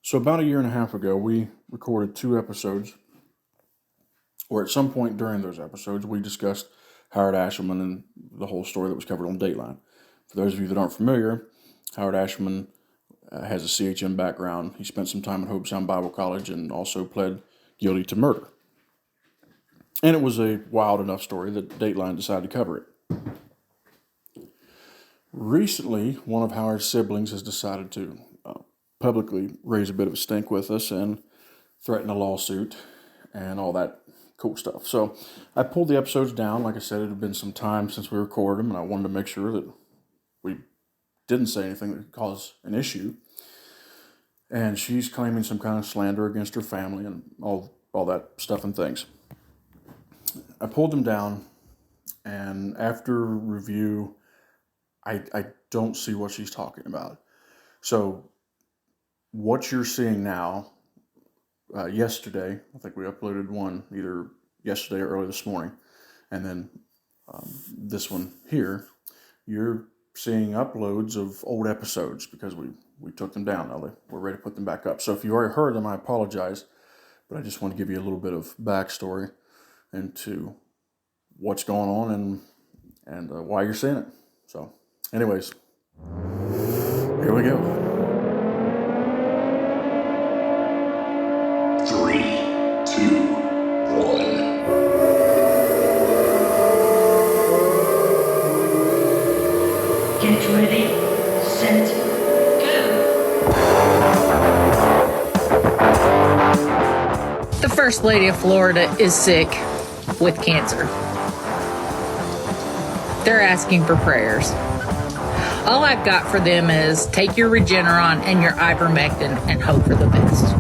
So about a year and a half ago, we recorded 2 episodes, or at some point during those episodes, we discussed Howard Ashleman and the whole story that was covered on Dateline. For those of you that aren't familiar, Howard Ashleman has a CHM background. He spent some time at Hope Sound Bible College and also pled guilty to murder. And it was a wild enough story that Dateline decided to cover it. Recently, one of Howard's siblings has decided to publicly raise a bit of a stink with us and threaten a lawsuit and all that cool stuff. So I pulled the episodes down. Like I said, it had been some time since we recorded them, and I wanted to make sure that we didn't say anything that could cause an issue. And she's claiming some kind of slander against her family and all that stuff and things. I pulled them down, and after review, I don't see what she's talking about. So what you're seeing now, yesterday, I think we uploaded one either yesterday or early this morning, and then this one here, you're seeing uploads of old episodes because we took them down. Now we're ready to put them back up. So if you already heard them, I apologize, but I just want to give you a little bit of backstory into what's going on and why you're seeing it. So anyways, here we go. 3, 2, 1. Get ready, set, go. The First Lady of Florida is sick with cancer. They're asking for prayers. All I've got for them is take your Regeneron and your ivermectin and hope for the best.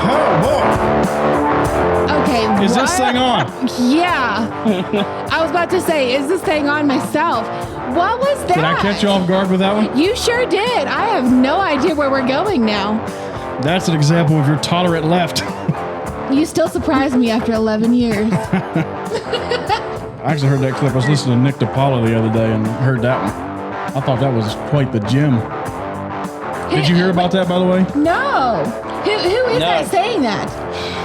Oh, boy. Okay, Is this thing on? Yeah. I was about to say, is this thing on myself? What was that? Did I catch you off guard with that one? You sure did. I have no idea where we're going now. That's an example of your tolerant left. You still surprise me after 11 years. I actually heard that clip. I was listening to Nick DiPaolo the other day and heard that one. I thought that was quite the gem. Did you hear about that, by the way? No. Who is that saying that?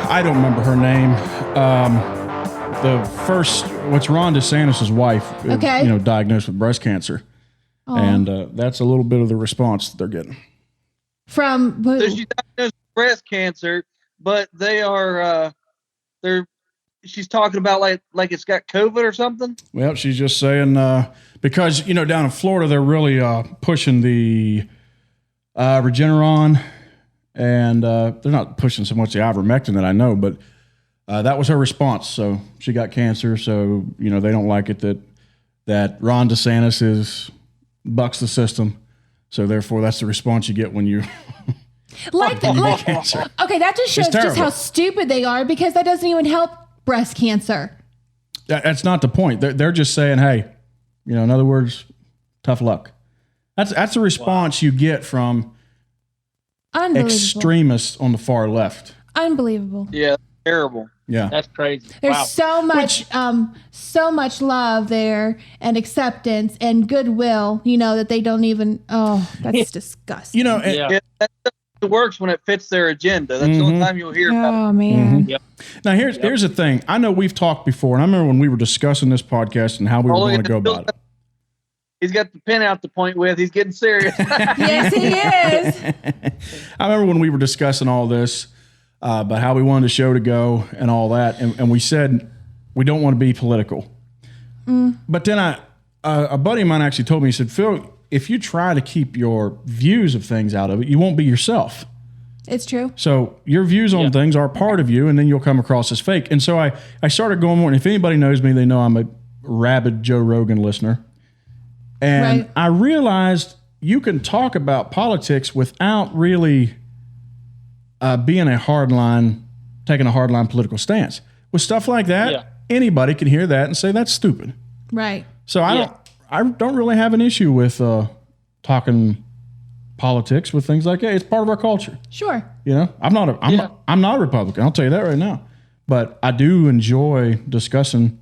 I don't remember her name. The first, what's Ron DeSantis' wife, Okay. diagnosed with breast cancer. Oh. And that's a little bit of the response that they're getting. From who? So she's diagnosed with breast cancer, but they are she's talking about like it's got COVID or something. Well, she's just saying because down in Florida they're really pushing the Regeneron, and they're not pushing so much the ivermectin that I know, but that was her response. So she got cancer, so they don't like it that Ron DeSantis bucks the system. So therefore, that's the response you get when you cancer. Okay, that just shows just how stupid they are, because that doesn't even help breast cancer. That's not the point. They're just saying, hey, in other words, tough luck. That's the response you get from extremists on the far left. Unbelievable. Yeah, terrible. Yeah, that's crazy. There's so much love there and acceptance and goodwill, that they don't even. Oh, that's disgusting. Yeah, that works when it fits their agenda. That's the only time you'll hear about it. Oh man. Mm-hmm. Yep. Now here's the thing. I know we've talked before, and I remember when we were discussing this podcast and how we were going to go about it. He's got the pen out to point with. He's getting serious. Yes, he is. I remember when we were discussing all this about how we wanted the show to go and all that, and we said we don't want to be political. But then a buddy of mine actually told me, he said, Phil, if you try to keep your views of things out of it, you won't be yourself. It's true. So your views on things are part of you, and then you'll come across as fake. And so I started going more, and if anybody knows me, they know I'm a rabid Joe Rogan listener. And right. I realized you can talk about politics without really taking a hardline political stance. With stuff like that, anybody can hear that and say that's stupid. Right. So I don't really have an issue with talking politics with things like that. It's part of our culture. Sure. I'm not a Republican. I'll tell you that right now. But I do enjoy discussing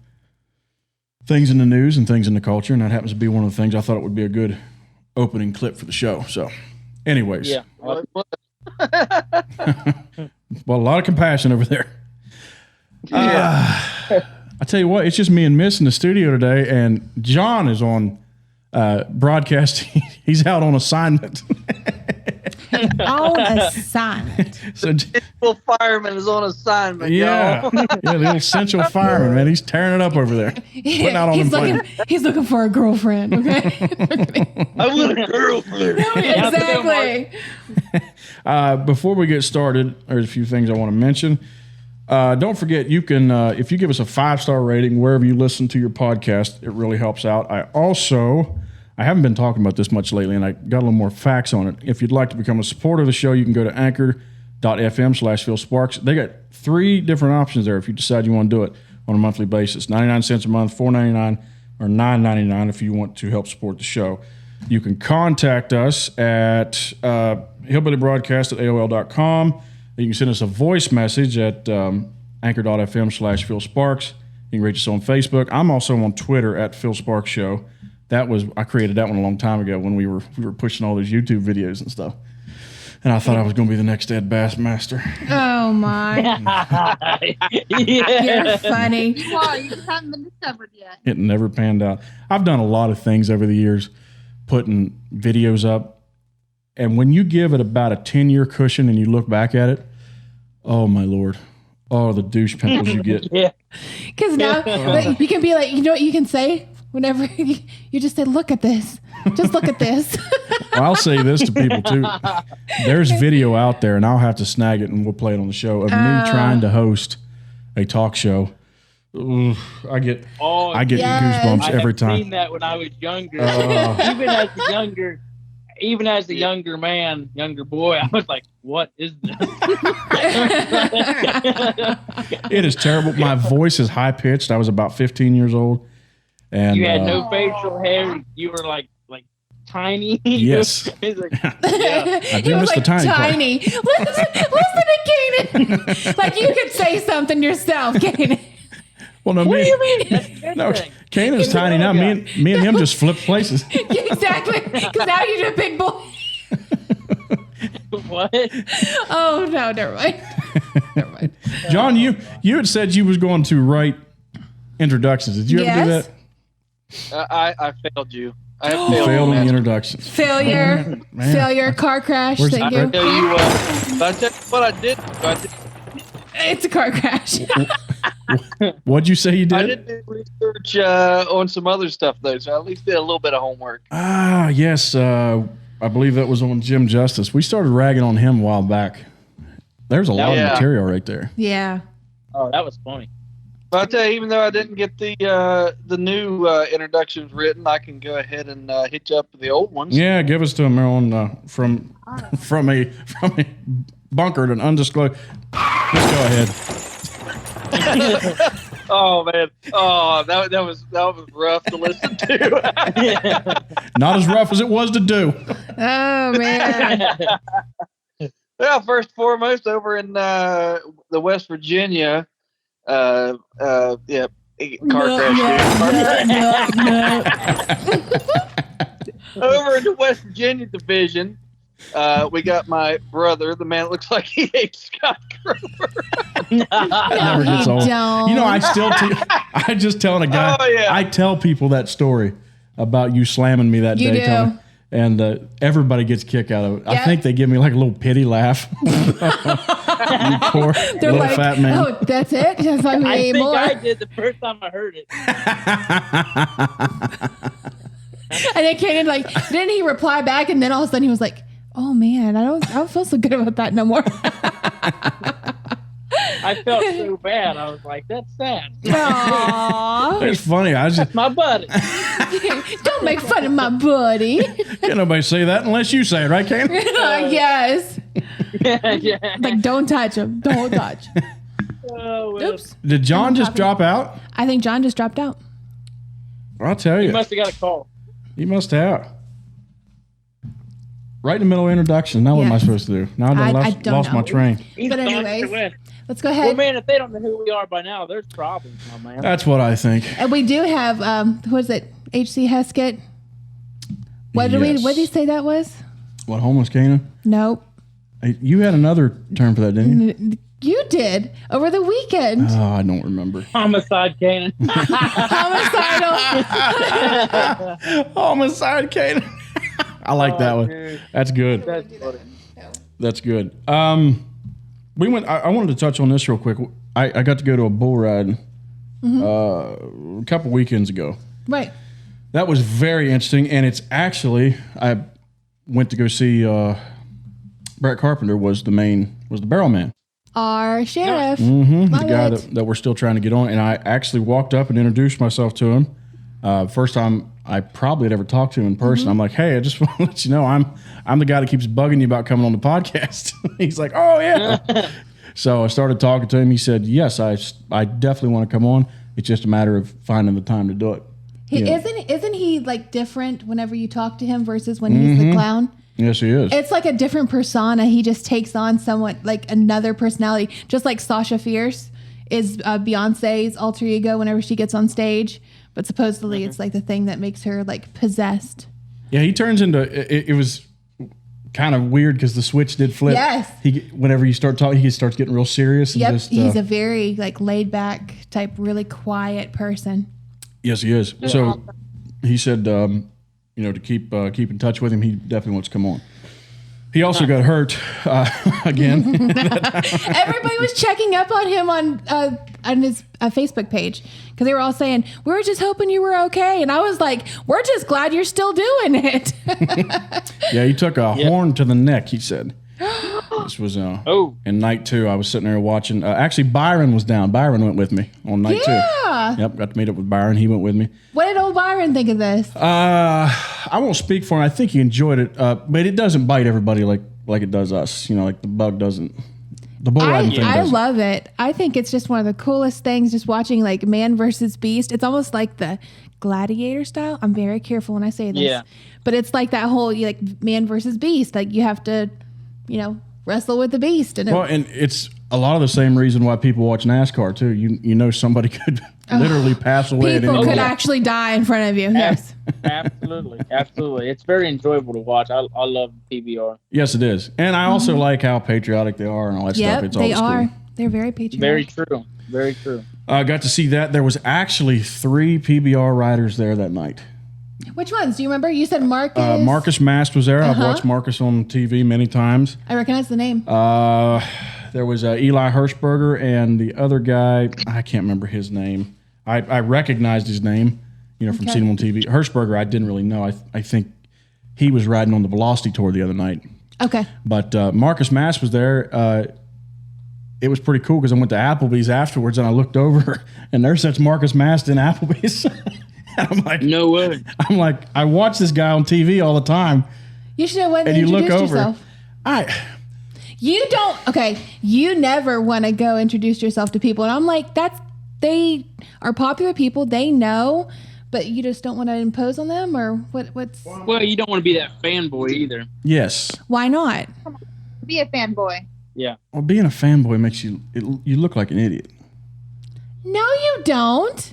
things in the news and things in the culture, and that happens to be one of the things I thought it would be a good opening clip for the show. So Anyways. Yeah. Well, Well, a lot of compassion over there. yeah. I tell you what, it's just me and Miss in the studio today, and John is on broadcasting. He's out on assignment. On assignment. So, Well, fireman is on assignment, yeah, y'all. yeah, the little essential fireman, man. He's tearing it up over there. Putting out all them flames. He's looking for a girlfriend, okay? I want a girlfriend. Exactly. Before we get started, there's a few things I want to mention. Don't forget, you can, if you give us a 5-star rating wherever you listen to your podcast, it really helps out. I haven't been talking about this much lately, and I got a little more facts on it. If you'd like to become a supporter of the show, you can go to anchor.fm/PhilSparks. They got 3 different options there if you decide you want to do it on a monthly basis. 99 cents a month, $4.99, or $9.99 if you want to help support the show. You can contact us at hillbillybroadcast@aol.com. You can send us a voice message at anchor.fm/PhilSparks. You can reach us on Facebook. I'm also on Twitter at PhilSparks Show. I created that one a long time ago when we were pushing all those YouTube videos and stuff. And I thought I was going to be the next Ed Bassmaster. Oh, my. You're funny. Why? You just haven't been discovered yet. It never panned out. I've done a lot of things over the years, putting videos up. And when you give it about a 10-year cushion and you look back at it, oh, my Lord. Oh, the douche pimples you get. Yeah. Because now you can be like, you know what you can say? Whenever you just say, look at this. Just look at this. Well, I'll say this to people, too. There's video out there, and I'll have to snag it, and we'll play it on the show, of me trying to host a talk show. Ooh, I get goosebumps every time. I've seen that when I was younger. Even as a younger man, younger boy, I was like, what is this? It is terrible. My voice is high-pitched. I was about 15 years old. And you had no facial hair. You were like tiny. Yes. I do miss the tiny Listen to Kanan. Like you could say something yourself, Kanan. Well, no, What do you mean? No, Kanan's tiny now. Me and him just flipped places. Exactly. Because now you're a big boy. What? Oh, no, never mind. Never mind. John, you had said you was going to write introductions. Did you ever do that? I failed you. I failed on the introductions. Failure. Failure. Car crash. Thank you. I tell you what I did. It's a car crash. What'd you say you did? I did do research on some other stuff, though, so I at least did a little bit of homework. Ah, yes. I believe that was on Jim Justice. We started ragging on him a while back. There's a lot of material right there. Yeah. Oh, that was funny. But I'll tell you, even though I didn't get the new introductions written, I can go ahead and hit you up with the old ones. Yeah, give us to him on from a bunkered and undisclosed. Just go ahead. Oh man! Oh, that was rough to listen to. Not as rough as it was to do. Oh man! Well, first and foremost, over in the West Virginia, car crash. Over in the West Virginia division, we got my brother, the man that looks like he ate Scott Grover. Never gets old. Don't. You know, I just telling a guy. Oh, yeah. I tell people that story about you slamming me that You day, do. Tony, and everybody gets a kick out of it. Yep. I think they give me like a little pity laugh. You poor They're little like, fat man. oh, that's it? That's like we I ate think more. I did the first time I heard it. And then Kanan, like, didn't he reply back? And then all of a sudden he was like, oh man, I don't feel so good about that no more. I felt so bad. I was like, that's sad. Aww. It's funny. I just That's my buddy. Don't make fun of my buddy. can't nobody say that unless you say it, right, Cam? Yes. Yeah. Like, don't touch him. Don't touch. Oh, well. Oops. Did John just drop out? I think John just dropped out. I'll tell you. You must have got a call. He must have. Right in the middle of introduction. Now what am I Yes. supposed to do? Now I don't lost my know. train. He's But gone anyways, to win. let's go Well, ahead. man, if they don't know who we are by now, there's problems, my man. That's what I think. And we do have, who is it? H.C. Heskett. What did Yes. he say that was? What, homeless Canaan? Nope. Hey, you had another term for that, didn't you? You did over the weekend. Oh, I don't remember. Homicide Canaan. Homicidal. Homicide Canaan. I like that one. Dude. That's good. That's funny. That's good. We went. I wanted to touch on this real quick. I got to go to a bull ride a couple weekends ago. Right. That was very interesting, and it's actually I went to go see Brett Carpenter was the barrel man. Our sheriff. The Love guy it. that we're still trying to get on, and I actually walked up and introduced myself to him. First time I probably had ever talked to him in person. I'm like, hey, I just want to let you know I'm the guy that keeps bugging you about coming on the podcast. He's like, oh yeah. So I started talking to him. He said, yes, I definitely want to come on. It's just a matter of finding the time to do it. Isn't he like different whenever you talk to him versus when he's the clown? Yes, he is. It's like a different persona. He just takes on somewhat like another personality, just like Sasha Fierce is Beyonce's alter ego whenever she gets on stage. But supposedly it's like the thing that makes her like possessed. Yeah, he turns into it was kind of weird because the switch did flip. Yes. Whenever you start talking, he starts getting real serious. And Yep, just, he's a very like laid back type, really quiet person. Yes, he is. So he said, to keep in touch with him, he definitely wants to come on. He also got hurt again. Everybody was checking up on him on his Facebook page because they were all saying, "We were just hoping you were okay," and I was like, "We're just glad you're still doing it." Yeah, he took a horn to the neck. He said. This was in night 2. I was sitting there watching. Actually, Byron was down. Byron went with me on night 2. Yep, got to meet up with Byron. He went with me. What did old Byron think of this? I won't speak for him. I think he enjoyed it, but it doesn't bite everybody like it does us. Like the bug doesn't. The bull riding thing doesn't. I love it. I think it's just one of the coolest things. Just watching like man versus beast. It's almost like the gladiator style. I'm very careful when I say this, but it's like that whole like man versus beast. Like you have to, wrestle with the beast. And and it's a lot of the same reason why people watch NASCAR too. Somebody could literally pass away. People could actually die in front of you. Yes. Absolutely. It's very enjoyable to watch. I love PBR. Yes, it is. And I also like how patriotic they are and all that stuff. It's they always are. Cool. They're very patriotic. Very true. Very true. I got to see that. There was actually 3 PBR riders there that night. Which ones? Do you remember? You said Marcus. Marcus Mast was there. I've watched Marcus on TV many times. I recognize the name. There was Eli Hirschberger and the other guy. I can't remember his name. I recognized his name, from seeing him on TV. Hirschberger, I didn't really know. I think he was riding on the Velocity Tour the other night. Okay. But Marcus Mast was there. It was pretty cool because I went to Applebee's afterwards and I looked over and there sits Marcus Mast in Applebee's. And I'm like, no way. I'm like, I watch this guy on TV all the time. You should have went and you introduced look over. yourself. You don't. Okay, you never want to go introduce yourself to people, and I'm like, they are popular people. They know, but you just don't want to impose on them, or what's? Well, you don't want to be that fanboy either. Yes. Why not? Be a fanboy. Yeah. Well, being a fanboy makes you look like an idiot. No, you don't.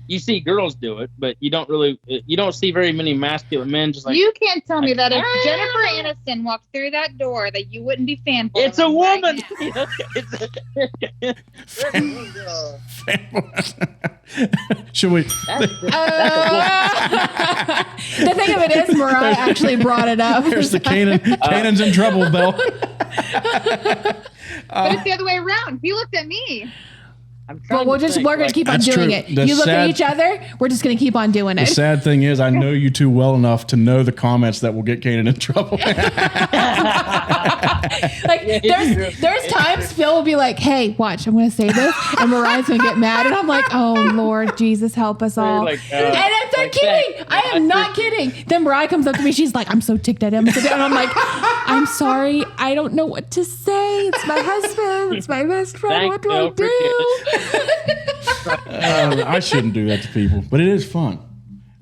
You see girls do it, but you don't see very many masculine men just like. You can't tell me that if Jennifer Aniston walked through that door that you wouldn't be fanboy. It's a woman. Should we? The thing of it is, Mariah actually brought it up. There's the Canaan's in trouble, Belle. But it's the other way around. He looked at me. Well, we're going to keep on doing it. You look at each other, we're just going to keep on doing it. The sad thing is, I know you two well enough to know the comments that will get Kanan in trouble. There's times Phil will be like, hey, watch, I'm going to say this, and Mariah's going to get mad, and I'm like, oh, Lord, Jesus, help us all. And I'm not kidding. I am not kidding. Then Mariah comes up to me, she's like, I'm so ticked at him. And I'm like, I'm sorry, I don't know what to say. It's my husband. It's my best friend. What do I do? I shouldn't do that to people, but it is fun.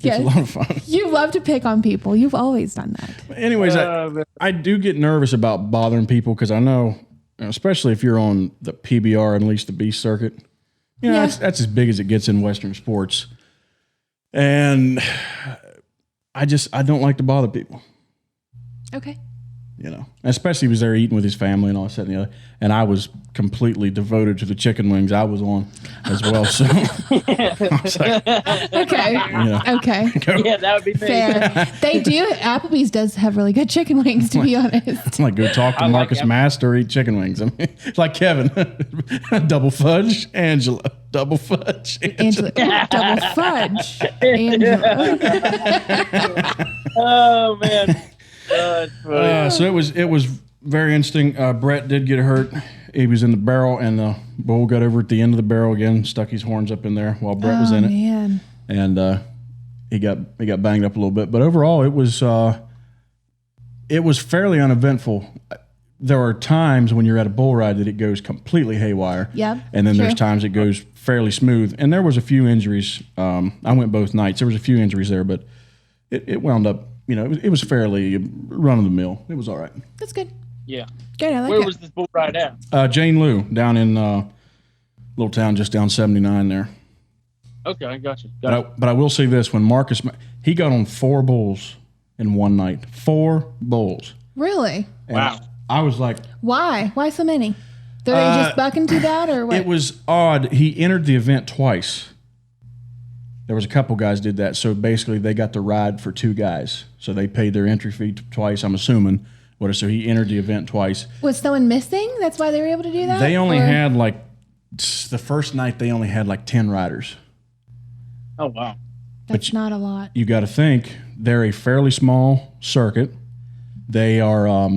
It's a lot of fun. You love to pick on people. You've always done that. Anyways, I do get nervous about bothering people because I know, especially if you're on the PBR and Unleash the Beast circuit, that's as big as it gets in Western sports. And I don't like to bother people. Okay. You know, especially he was there eating with his family and all that and the other. And I was completely devoted to the chicken wings I was on as well. So I was like, okay. Okay. Yeah, that would be me. Fair. They do. Applebee's does have really good chicken wings, to be honest. I'm like, go talk to Marcus Master, eat chicken wings. I mean, it's like Kevin, double fudge, Angela, double fudge, Angela. Double fudge, Angela. Oh man. So it was very interesting. Brett did get hurt. He was in the barrel, and the bull got over at the end of the barrel again, stuck his horns up in there while Brett was in it. Man. And he got banged up a little bit, but overall it was fairly uneventful. There are times when you're at a bull ride that it goes completely haywire. Yep. And then true. there's times it goes fairly smooth. And there was a few injuries. I went both nights. There was a few injuries there, but it wound up. You know, it was fairly run of the mill. It was all right. That's good. Yeah. Good. I like Where it. was this bull ride at? Jane Lou down in little town just down 79 there. Okay, I got you. But I will say this: when Marcus, he got on 4 bulls in one night. 4 bulls. Really? And wow. I was like, why? Why so many? They're just bucking too bad, or what? It was odd. He entered the event twice. There was a couple guys did that. So basically they got to ride for 2 guys. So they paid their entry fee twice, I'm assuming. So he entered the event twice. Was someone missing? That's why they were able to do that? They only had the first night they only had 10 riders. Oh, wow. That's not a lot. You got to think they're a fairly small circuit. They are,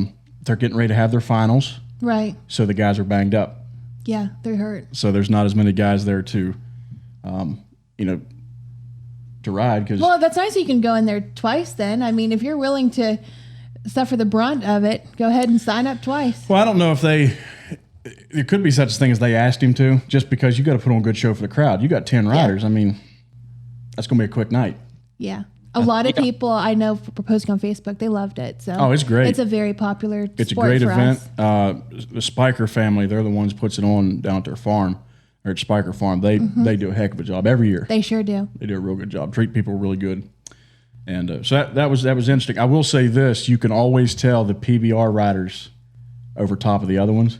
they're getting ready to have their finals. Right. So the guys are banged up. Yeah, they're hurt. So there's not as many guys there to, to ride. Well, that's nice you can go in there twice then. I mean, if you're willing to suffer the brunt of it, go ahead and sign up twice. Well, I don't know if there could be such a thing as they asked him to, just because you got to put on a good show for the crowd. You got 10 riders. Yeah. I mean, that's going to be a quick night. Yeah. A lot of people I know for posting on Facebook, they loved it. So it's great. It's a very popular sport. It's a great for event. Us. The Spiker family, they're the ones puts it on down at their farm. Or at Spiker Farm, they do a heck of a job every year. They sure do. They do a real good job. Treat people really good, and so that was interesting. I will say this: you can always tell the PBR riders over top of the other ones.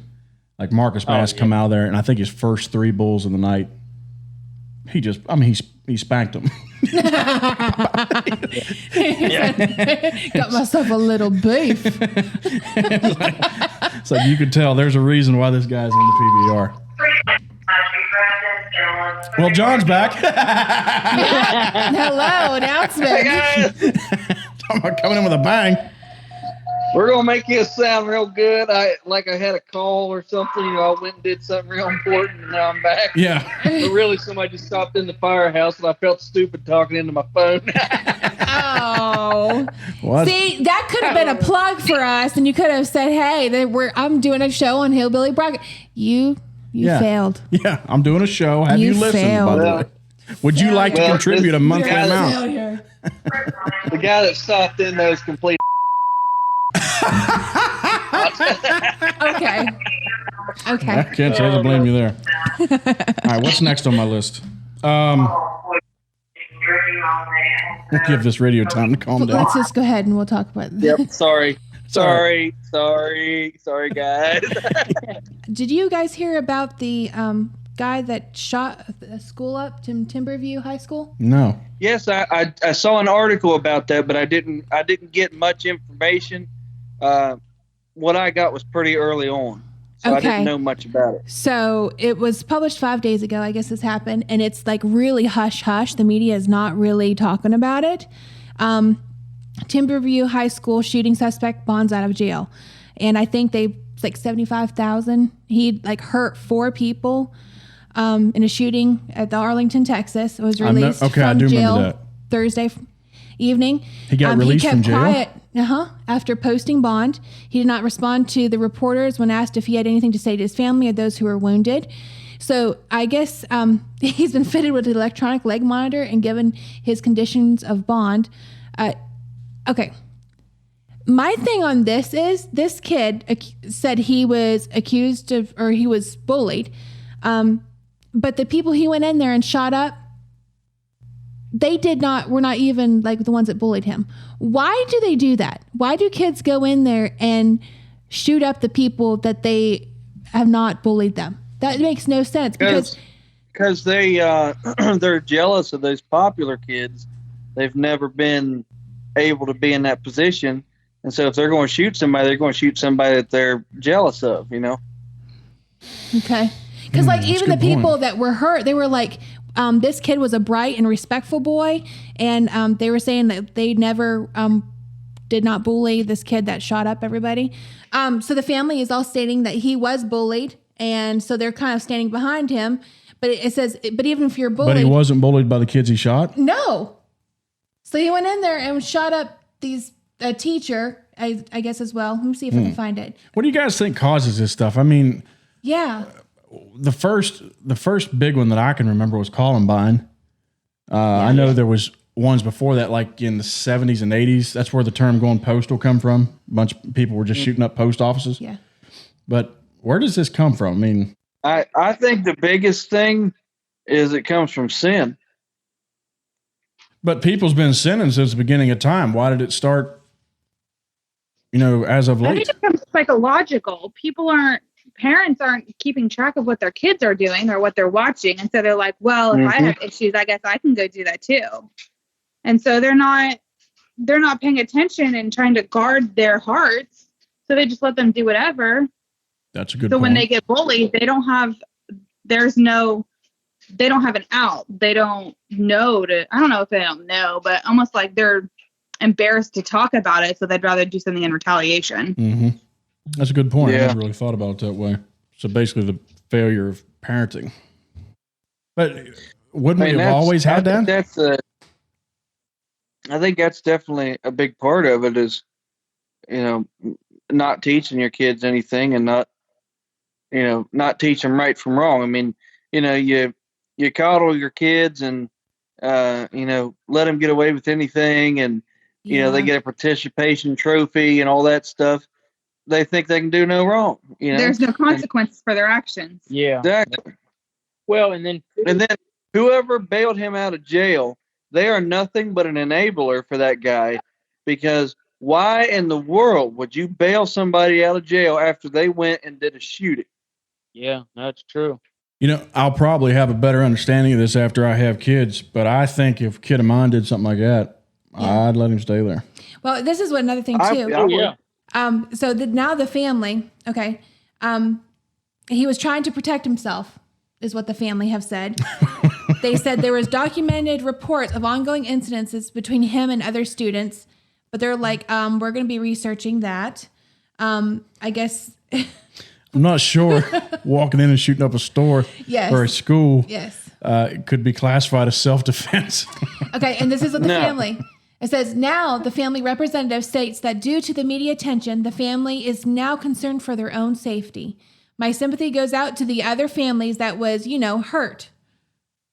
Like Marcus Bass come out of there, and I think his first 3 bulls of the night, he spanked them. Got myself a little beef. It's like you could tell there's a reason why this guy's on the PBR. Well, John's back. Hello, announcement. Hey guys, Talking about coming in with a bang. we're gonna make you sound real good. I had a call or something. I went and did something real important, and now I'm back. Yeah. But really, somebody just stopped in the firehouse, and I felt stupid talking into my phone. Oh. What? See, that could have been a plug for us, and you could have said, "Hey, I'm doing a show on Hillbilly Bracket." You failed. Yeah, I'm doing a show. Have you listened, failed. by the way? Would you like to contribute a monthly amount? The guy that stopped in there is complete. Okay. I can't say to blame you there. All right, what's next on my list? We'll give this radio time to calm down. Let's just go ahead and we'll talk about this. Yep. Sorry, guys. Did you guys hear about the guy that shot a school up to Timberview High School? No. Yes, I saw an article about that, but I didn't get much information. What I got was pretty early on, so I didn't know much about it. So it was published 5 days ago. I guess this happened, and it's like really hush hush. The media is not really talking about it. Timberview High School shooting suspect bonds out of jail, and I think they like $75,000. He hurt 4 people in a shooting at the Arlington, Texas. It was released from jail Thursday evening. He got released from jail? Quiet. After posting bond, he did not respond to the reporters when asked if he had anything to say to his family or those who were wounded. So I guess he's been fitted with an electronic leg monitor and given his conditions of bond. Okay. My thing on this is this kid said he was accused of, or he was bullied. But the people he went in there and shot up, they were not even like the ones that bullied him. Why do they do that? Why do kids go in there and shoot up the people that they have not bullied them? That makes no sense because they they're jealous of those popular kids. They've never been able to be in that position, and so if they're going to shoot somebody, they're going to shoot somebody that they're jealous of. Okay, because like even the people that were hurt, they were like, this kid was a bright and respectful boy, and they were saying that they never did not bully this kid that shot up everybody. So the family is all stating that he was bullied, and so they're kind of standing behind him. But it says, but even if you're bullied, but he wasn't bullied by the kids he shot. No. So he went in there and shot up a teacher, I guess as well. Let me see if I can find it. What do you guys think causes this stuff? I mean, yeah. The first big one that I can remember was Columbine. I know there was ones before that, like in the 70s and 80s. That's where the term going postal come from. A bunch of people were just shooting up post offices. Yeah. But where does this come from? I mean, I think the biggest thing is it comes from sin. But people's been sinning since the beginning of time. Why did it start, as of late? I think it becomes psychological. Parents aren't keeping track of what their kids are doing or what they're watching. And so they're like, well, if I have issues, I guess I can go do that too. And so they're not paying attention and trying to guard their hearts. So they just let them do whatever. That's a good point. So when they get bullied, they don't have an out. They don't know I don't know if they don't know, but almost like they're embarrassed to talk about it. So they'd rather do something in retaliation. Mm-hmm. That's a good point. Yeah. I never really thought about it that way. So basically the failure of parenting. But wouldn't we have always had that? I think that's definitely a big part of it is, not teaching your kids anything and not teach them right from wrong. I mean, you coddle your kids and, let them get away with anything. And, they get a participation trophy and all that stuff. They think they can do no wrong. There's no consequences for their actions. Yeah. Exactly. Well, and then whoever bailed him out of jail, they are nothing but an enabler for that guy, because why in the world would you bail somebody out of jail after they went and did a shooting? Yeah, that's true. I'll probably have a better understanding of this after I have kids, but I think if a kid of mine did something like that, I'd let him stay there. Well, this is another thing too. Yeah. So now the family, okay, he was trying to protect himself, is what the family have said. They said there was documented reports of ongoing incidences between him and other students, but they're like, we're going to be researching that. I guess. I'm not sure walking in and shooting up a store or a school could be classified as self-defense. Okay, and this is what the family. It says, now the family representative states that due to the media attention, the family is now concerned for their own safety. My sympathy goes out to the other families that was, hurt.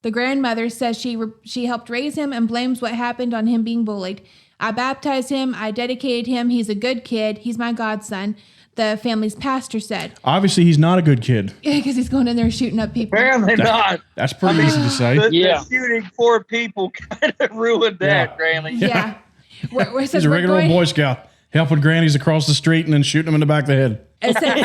The grandmother says she helped raise him and blames what happened on him being bullied. I baptized him. I dedicated him. He's a good kid. He's my godson. The family's pastor said. Obviously, he's not a good kid. Yeah, because he's going in there shooting up people. Apparently not. That's pretty easy to say. The shooting 4 people kind of ruined that, Granny. Yeah. He's a regular old Boy Scout, helping grannies across the street and then shooting them in the back of the head. It says,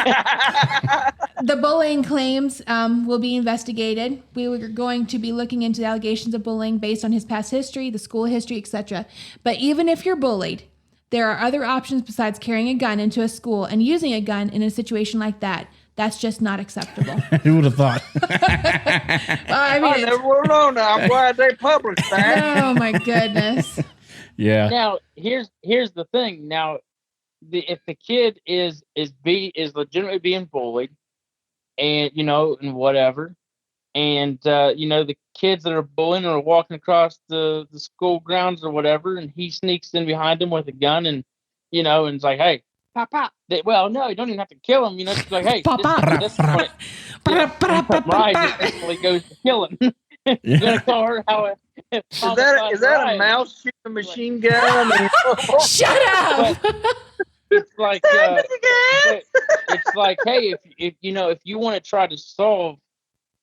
the bullying claims will be investigated. We are going to be looking into the allegations of bullying based on his past history, the school history, etc. But even if you're bullied, there are other options besides carrying a gun into a school and using a gun in a situation like that. That's just not acceptable. Who would have thought? I never would have known that. I'm glad they published that. Oh, my goodness. Yeah. Now, here's the thing. Now, if the kid is legitimately being bullied, and and whatever, and the kids that are bullying are walking across the school grounds or whatever, and he sneaks in behind them with a gun, and and it's like, hey, pop pop. Well, no, you don't even have to kill him. It's like, hey, pop pop. This is what right basically goes to killing. You're gonna call her how. Is that a mouse shooting a machine gun? Shut up. It's like it's like, hey, if you want to try to solve,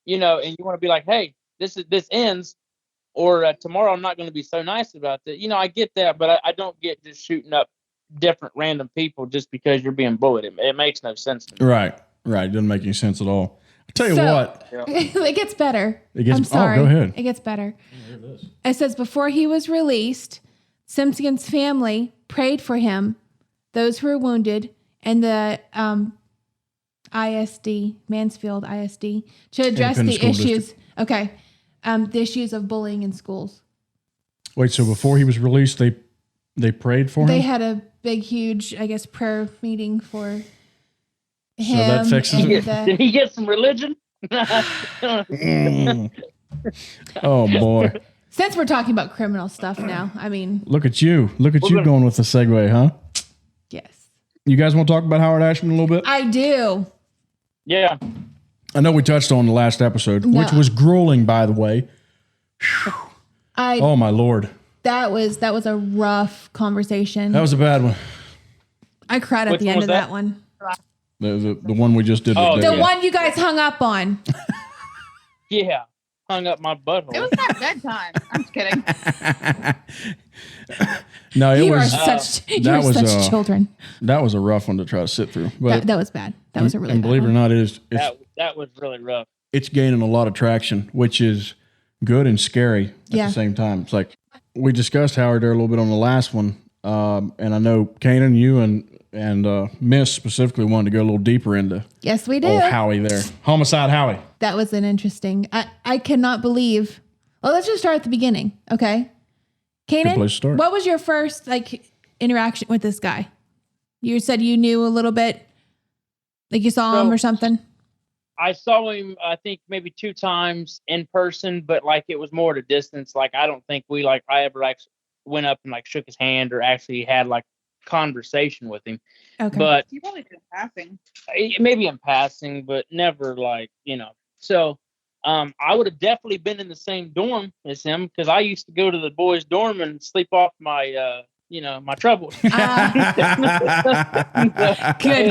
and you want to be like, hey, this ends, or tomorrow I'm not going to be so nice about that. I get that, but I don't get just shooting up different random people just because you're being bullied. It makes no sense to me. Right. It doesn't make any sense at all. I tell you what. It gets better. I'm sorry. Oh, go ahead. It gets better. It says, before he was released, Simpson's family prayed for him, those who were wounded, and the ISD, Mansfield ISD, to address the issues. Okay. The issues of bullying in schools. Wait, so before he was released, they prayed for him? They had a big, huge, I guess, prayer meeting for him. So that fixes it. Did he get some religion? Oh, boy. Since we're talking about criminal stuff now, I mean. Look at you going with the segue, huh? Yes. You guys want to talk about Howard Ashleman a little bit? I do. Yeah. I know we touched on the last episode, which was grueling, by the way. Oh, my Lord. That was a rough conversation. That was a bad one. I cried at the end of that one. The one we just did. The one you guys hung up on. Yeah. Hung up my butthole. It was not bedtime. I'm just kidding. No, you are such children. That was a rough one to try to sit through. But that was bad. That was a really bad believe it or not, that was really rough. It's gaining a lot of traction, which is good and scary at the same time. It's like we discussed Howard there a little bit on the last one, and I know Kanan, you and Miss specifically wanted to go a little deeper into. Yes, we did. Oh, Howie there, homicide Howie. That was an interesting. I cannot believe. Well, let's just start at the beginning, okay? Kanan, place to start. What was your first interaction with this guy? You said you knew a little bit, like you saw him or something. I saw him, I think maybe 2 times in person, but it was more at a distance. I don't think I ever actually went up and shook his hand or actually had conversation with him. Okay. But You probably did in passing. maybe in passing, but never So I would have definitely been in the same dorm as him because I used to go to the boys' dorm and sleep off my my troubles. Good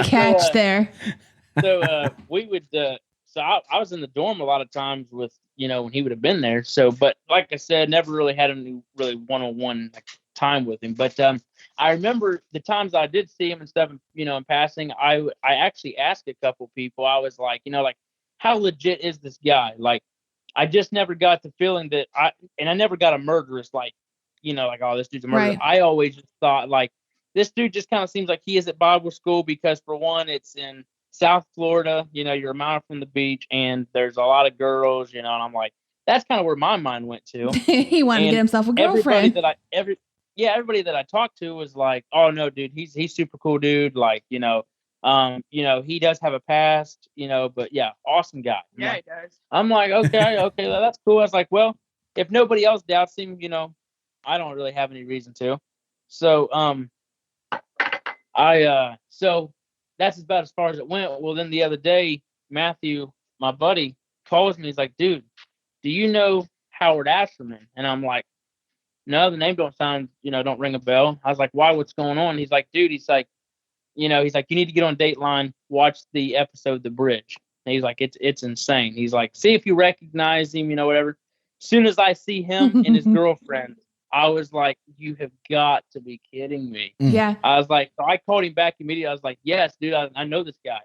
catch there. So we would. So I was in the dorm a lot of times with when he would have been there. So, but like I said, never really had any really one-on-one time with him. But I remember the times I did see him and stuff. In passing, I actually asked a couple people. I was like, how legit is this guy? I just never got the feeling that I never got a murderous oh, this dude's a murderer. Right. I always just thought this dude just kind of seems like he is at Bible school because for one, it's in South Florida, you're a mile from the beach and there's a lot of girls, and I'm like, that's kind of where my mind went to. He wanted to get himself a girlfriend. Everybody that I talked to was like, oh no, dude, he's super cool dude. He does have a past, but yeah, awesome guy. Yeah, he does. I'm like, okay, that's cool. I was like, well, if nobody else doubts him, I don't really have any reason to. So, so that's about as far as it went. Well, then the other day, Matthew, my buddy, calls me. He's like, dude, do you know Howard Ashleman? And I'm like, no, the name don't ring a bell. I was like, why? What's going on? He's like, dude, you need to get on Dateline, watch the episode, The Bridge. And he's like, it's insane. He's like, see if you recognize him, whatever. As soon as I see him and his girlfriend, I was like, you have got to be kidding me. Yeah. I was like, so I called him back immediately. I was like, yes, dude, I know this guy.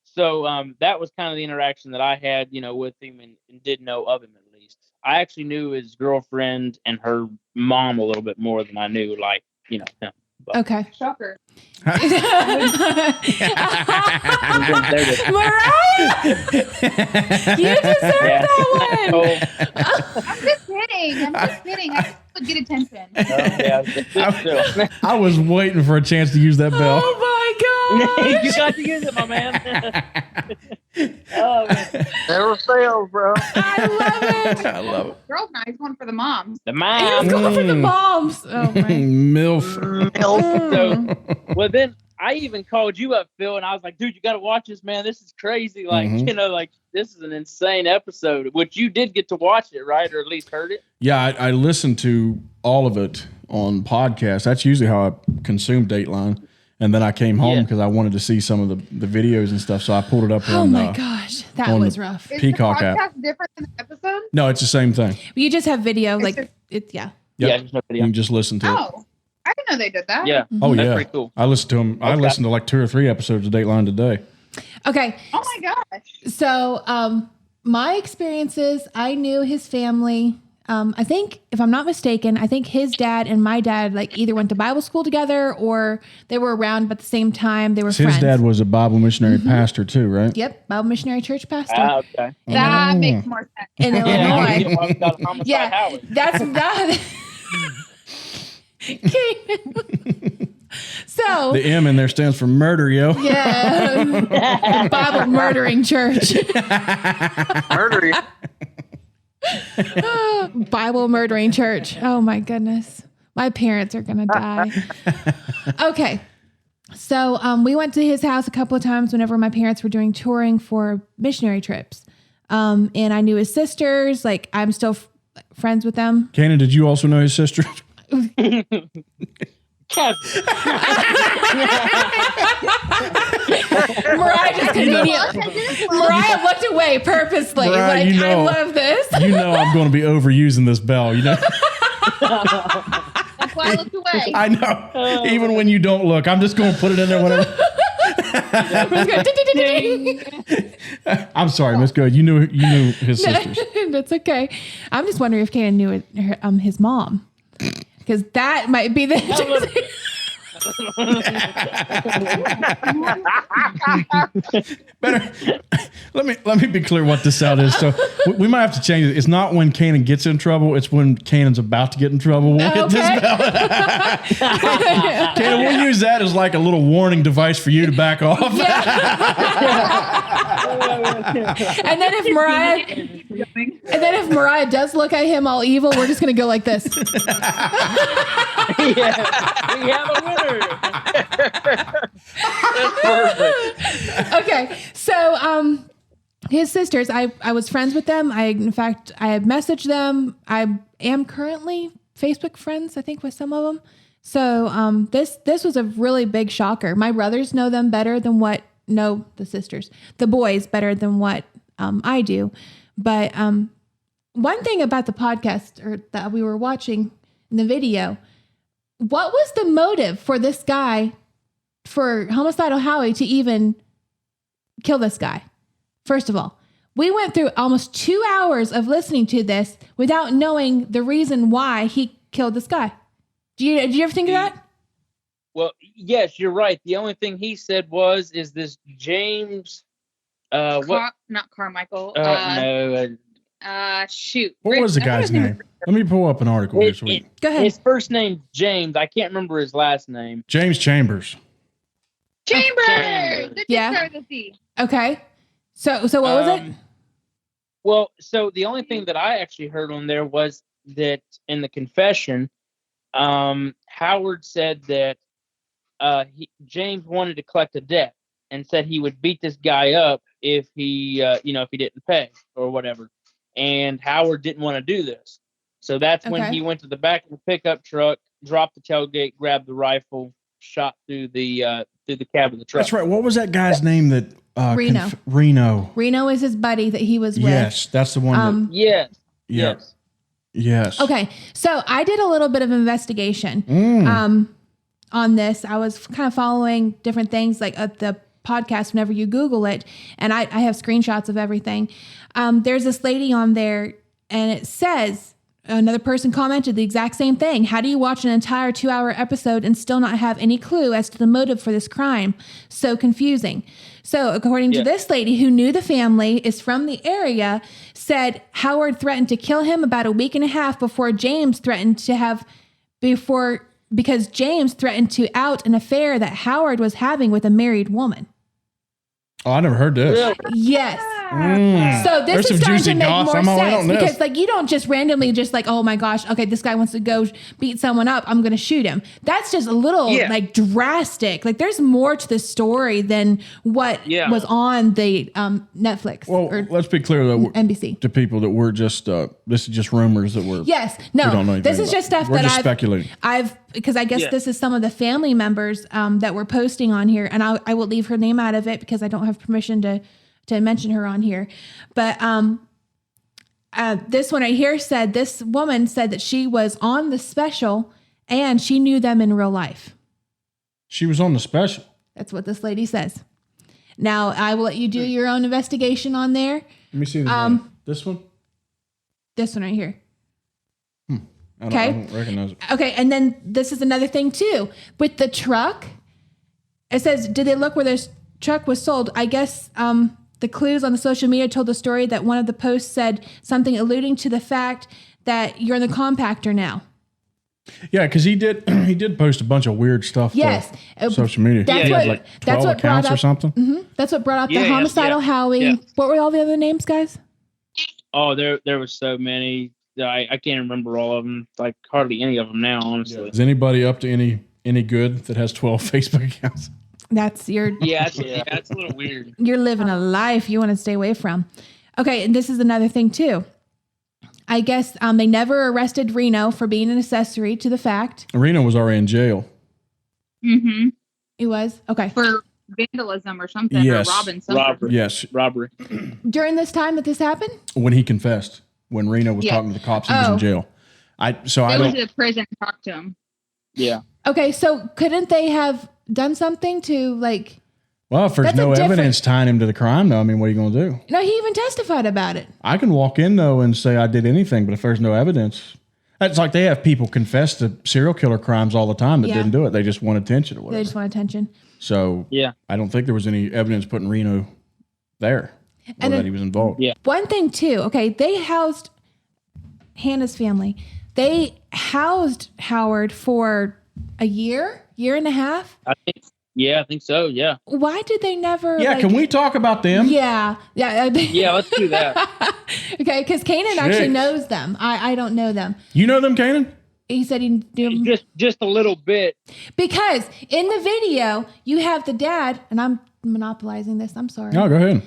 So that was kind of the interaction that I had, with him and did know of him at least. I actually knew his girlfriend and her mom a little bit more than I knew, him. But. Okay. Shocker. Mariah! You deserve that one. I'm just kidding. I just would get attention. I was waiting for a chance to use that bell. Oh my God. You got to use it, my man. Oh, man. Never fails, bro. I love it. Girls' night, one for the moms. The moms. He was going for the moms. Oh my. MILF. So, well, then I even called you up, Phil, and I was like, dude, you got to watch this, man. This is crazy. This is an insane episode, which you did get to watch it, right? Or at least heard it? Yeah, I listened to all of it on podcast. That's usually how I consume Dateline. And then I came home because I wanted to see some of the videos and stuff. So I pulled it up on. Oh my gosh, that was rough. Peacock is the podcast app. different than the episode? No, it's the same thing. You just have video, like it's Yep. Yeah, there's no You video. can just listen to it. Oh, I didn't know they did that. Yeah. Oh That's yeah, pretty cool. I listened to him. I listened to like 2 or 3 episodes of Dateline today. okay. Oh my gosh. So, my experiences, I knew his family. I think, if I'm not mistaken, I think his dad and my dad like either went to Bible school together or they were around, but at the same time they were His friends. dad was a Bible missionary pastor too, right? Yep, Bible missionary church pastor Okay. That makes more sense. in Yeah, Illinois. we got Homicide Yeah, Howard. that's that. So The M in there stands for murder, yo. yeah, Bible murdering church. Murder. Bible murdering church. Oh my goodness. My parents are going to die. Okay. So we went to his house a couple of times whenever my parents were doing touring for missionary trips. And I knew his sisters. Like, I'm still friends with them. Kanan, did you also know his sister? Mariah just Mariah looked away purposely. Mariah, like, you know- I love this. You know I'm going to be overusing this bell, you know? That's why I looked away. I know. Even when you don't look, I'm just going to put it in there whenever. I'm sorry, Miss Good. You knew his sisters. That's okay. I'm just wondering if Kanan knew his mom. Because that might be the... Better. Let me be clear what this sound is. So we might have to change it. It's not when Kanan gets in trouble. It's when Kanan's about to get in trouble. We'll hit this bell. Kanan, we'll use that as like a little warning device for you to back off. And then if Mariah does look at him all evil, we're just gonna go like this. Yeah, we have a winner. That's perfect. Okay, so his sisters, I was friends with them. I had messaged them. I am currently Facebook friends, I think, with some of them. So this was a really big shocker. My brothers know them better than the sisters, the boys better than what I do. But one thing about the podcast or that we were watching in the video, what was the motive for this guy, for Homicidal Howie, to even kill this guy? First of all, we went through almost 2 hours of listening to this without knowing the reason why he killed this guy. Did you ever think of that? Well, yes, you're right. The only thing he said is this James, Not Carmichael. no, Shoot. What was the guy's name? Let me pull up an article here. Sweet. Go ahead. his first name's James. I can't remember his last name. James Chambers. Chambers. The Yeah. Sister of the Sea. Okay. So what was it? Well, so the only thing that I actually heard on there was that in the confession, Howard said that James wanted to collect a debt and said he would beat this guy up if he didn't pay or whatever. And Howard didn't want to do this. So that's when he went to the back of the pickup truck, dropped the tailgate, grabbed the rifle, shot through the cab of the truck. That's right. What was that guy's name that Reno. Reno. Reno is his buddy that he was with. Yes, that's the one. Yes. Yeah. Yes. Yes. Okay. So I did a little bit of investigation on this. I was kind of following different things like the podcast whenever you Google it. And I have screenshots of everything. There's this lady on there and it says, another person commented the exact same thing. How do you watch an entire 2-hour episode and still not have any clue as to the motive for this crime? So confusing. So according to this lady who knew the family, is from the area, said Howard threatened to kill him about a week and a half before James threatened to because James threatened to out an affair that Howard was having with a married woman. Oh, I never heard this. Really? Yes. So There's this is some starting juicy to make goss. more I'm all in sense on this. because like you don't just randomly just like, oh my gosh, okay, this guy wants to go beat someone up, I'm going to shoot him. That's just a little like drastic. Like there's more to the story than what was on the Netflix. Well, or let's be clear though, NBC. to people that we're just this is just rumors that we're Yes. we don't know No. anything This is about. just stuff We're that just speculating. because I guess this is some of the family members that were posting on here, and I will leave her name out of it because I don't have permission to mention her on here. But This one right here said, this woman said that she was on the special and she knew them in real life. She was on the special. That's what this lady says. Now, I will let you do your own investigation on there. Let me see the name. This one? This one right here. I don't recognize it. Okay, and then this is another thing too. With the truck, it says, did they look where this truck was sold? I guess the clues on the social media told the story that one of the posts said something alluding to the fact that you're in the compactor now. Yeah, because he did post a bunch of weird stuff. Yes, to social media. That's he what, had like 12 that's what accounts or something. Mm-hmm, that's what brought up the homicidal Howie. Yeah. What were all the other names, guys? Oh, there were so many. I can't remember all of them. Like hardly any of them now, honestly. Is anybody up to any good that has 12 Facebook accounts? That's your That's a little weird. You're living a life you want to stay away from. Okay, and this is another thing too. I guess they never arrested Reno for being an accessory to the fact. Reno was already in jail. Mm-hmm. He was? Okay. For vandalism or something. Yes. Or robbing something. Robbery. Yes. Robbery. During this time that this happened? When he confessed, when Reno was talking to the cops, he was in jail. I They went to the prison and talked to him. Yeah. Okay, so couldn't they have done something to like... Well, if there's That's no a different- evidence tying him to the crime, though, I mean, what are you going to do? No, he even testified about it. I can walk in, though, and say I did anything, but if there's no evidence... It's like they have people confess to serial killer crimes all the time that Yeah. didn't do it. They just want attention or whatever. They just want attention. So Yeah. I don't think there was any evidence putting Reno there or And that then- he was involved. Yeah. One thing too, okay, they housed Hannah's family. They housed Howard for a year and a half. I think so. Yeah. Why did they never? Yeah, like- can we talk about them? Yeah. Yeah, let's do that. Okay, because Kanan actually Jeez. knows them. I don't know them. You know them, Kanan? He said he knew them. Just a little bit. Because in the video, you have the dad, and I'm monopolizing this. I'm sorry. No, go ahead.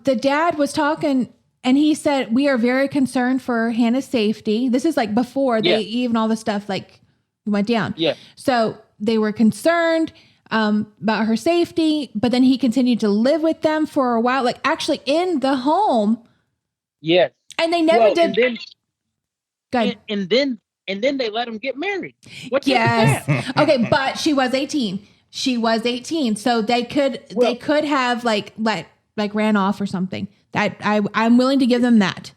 The dad was talking, and he said, "We are very concerned for Hannah's safety." This is like before they even all the stuff like went down. Yeah. So they were concerned about her safety, but then he continued to live with them for a while, like actually in the home. Yes. And they never did. Go ahead. And then they let him get married. What's Yes. that? Okay, but she was 18. She was 18, so they could have like ran off or something. That I'm willing to give them that.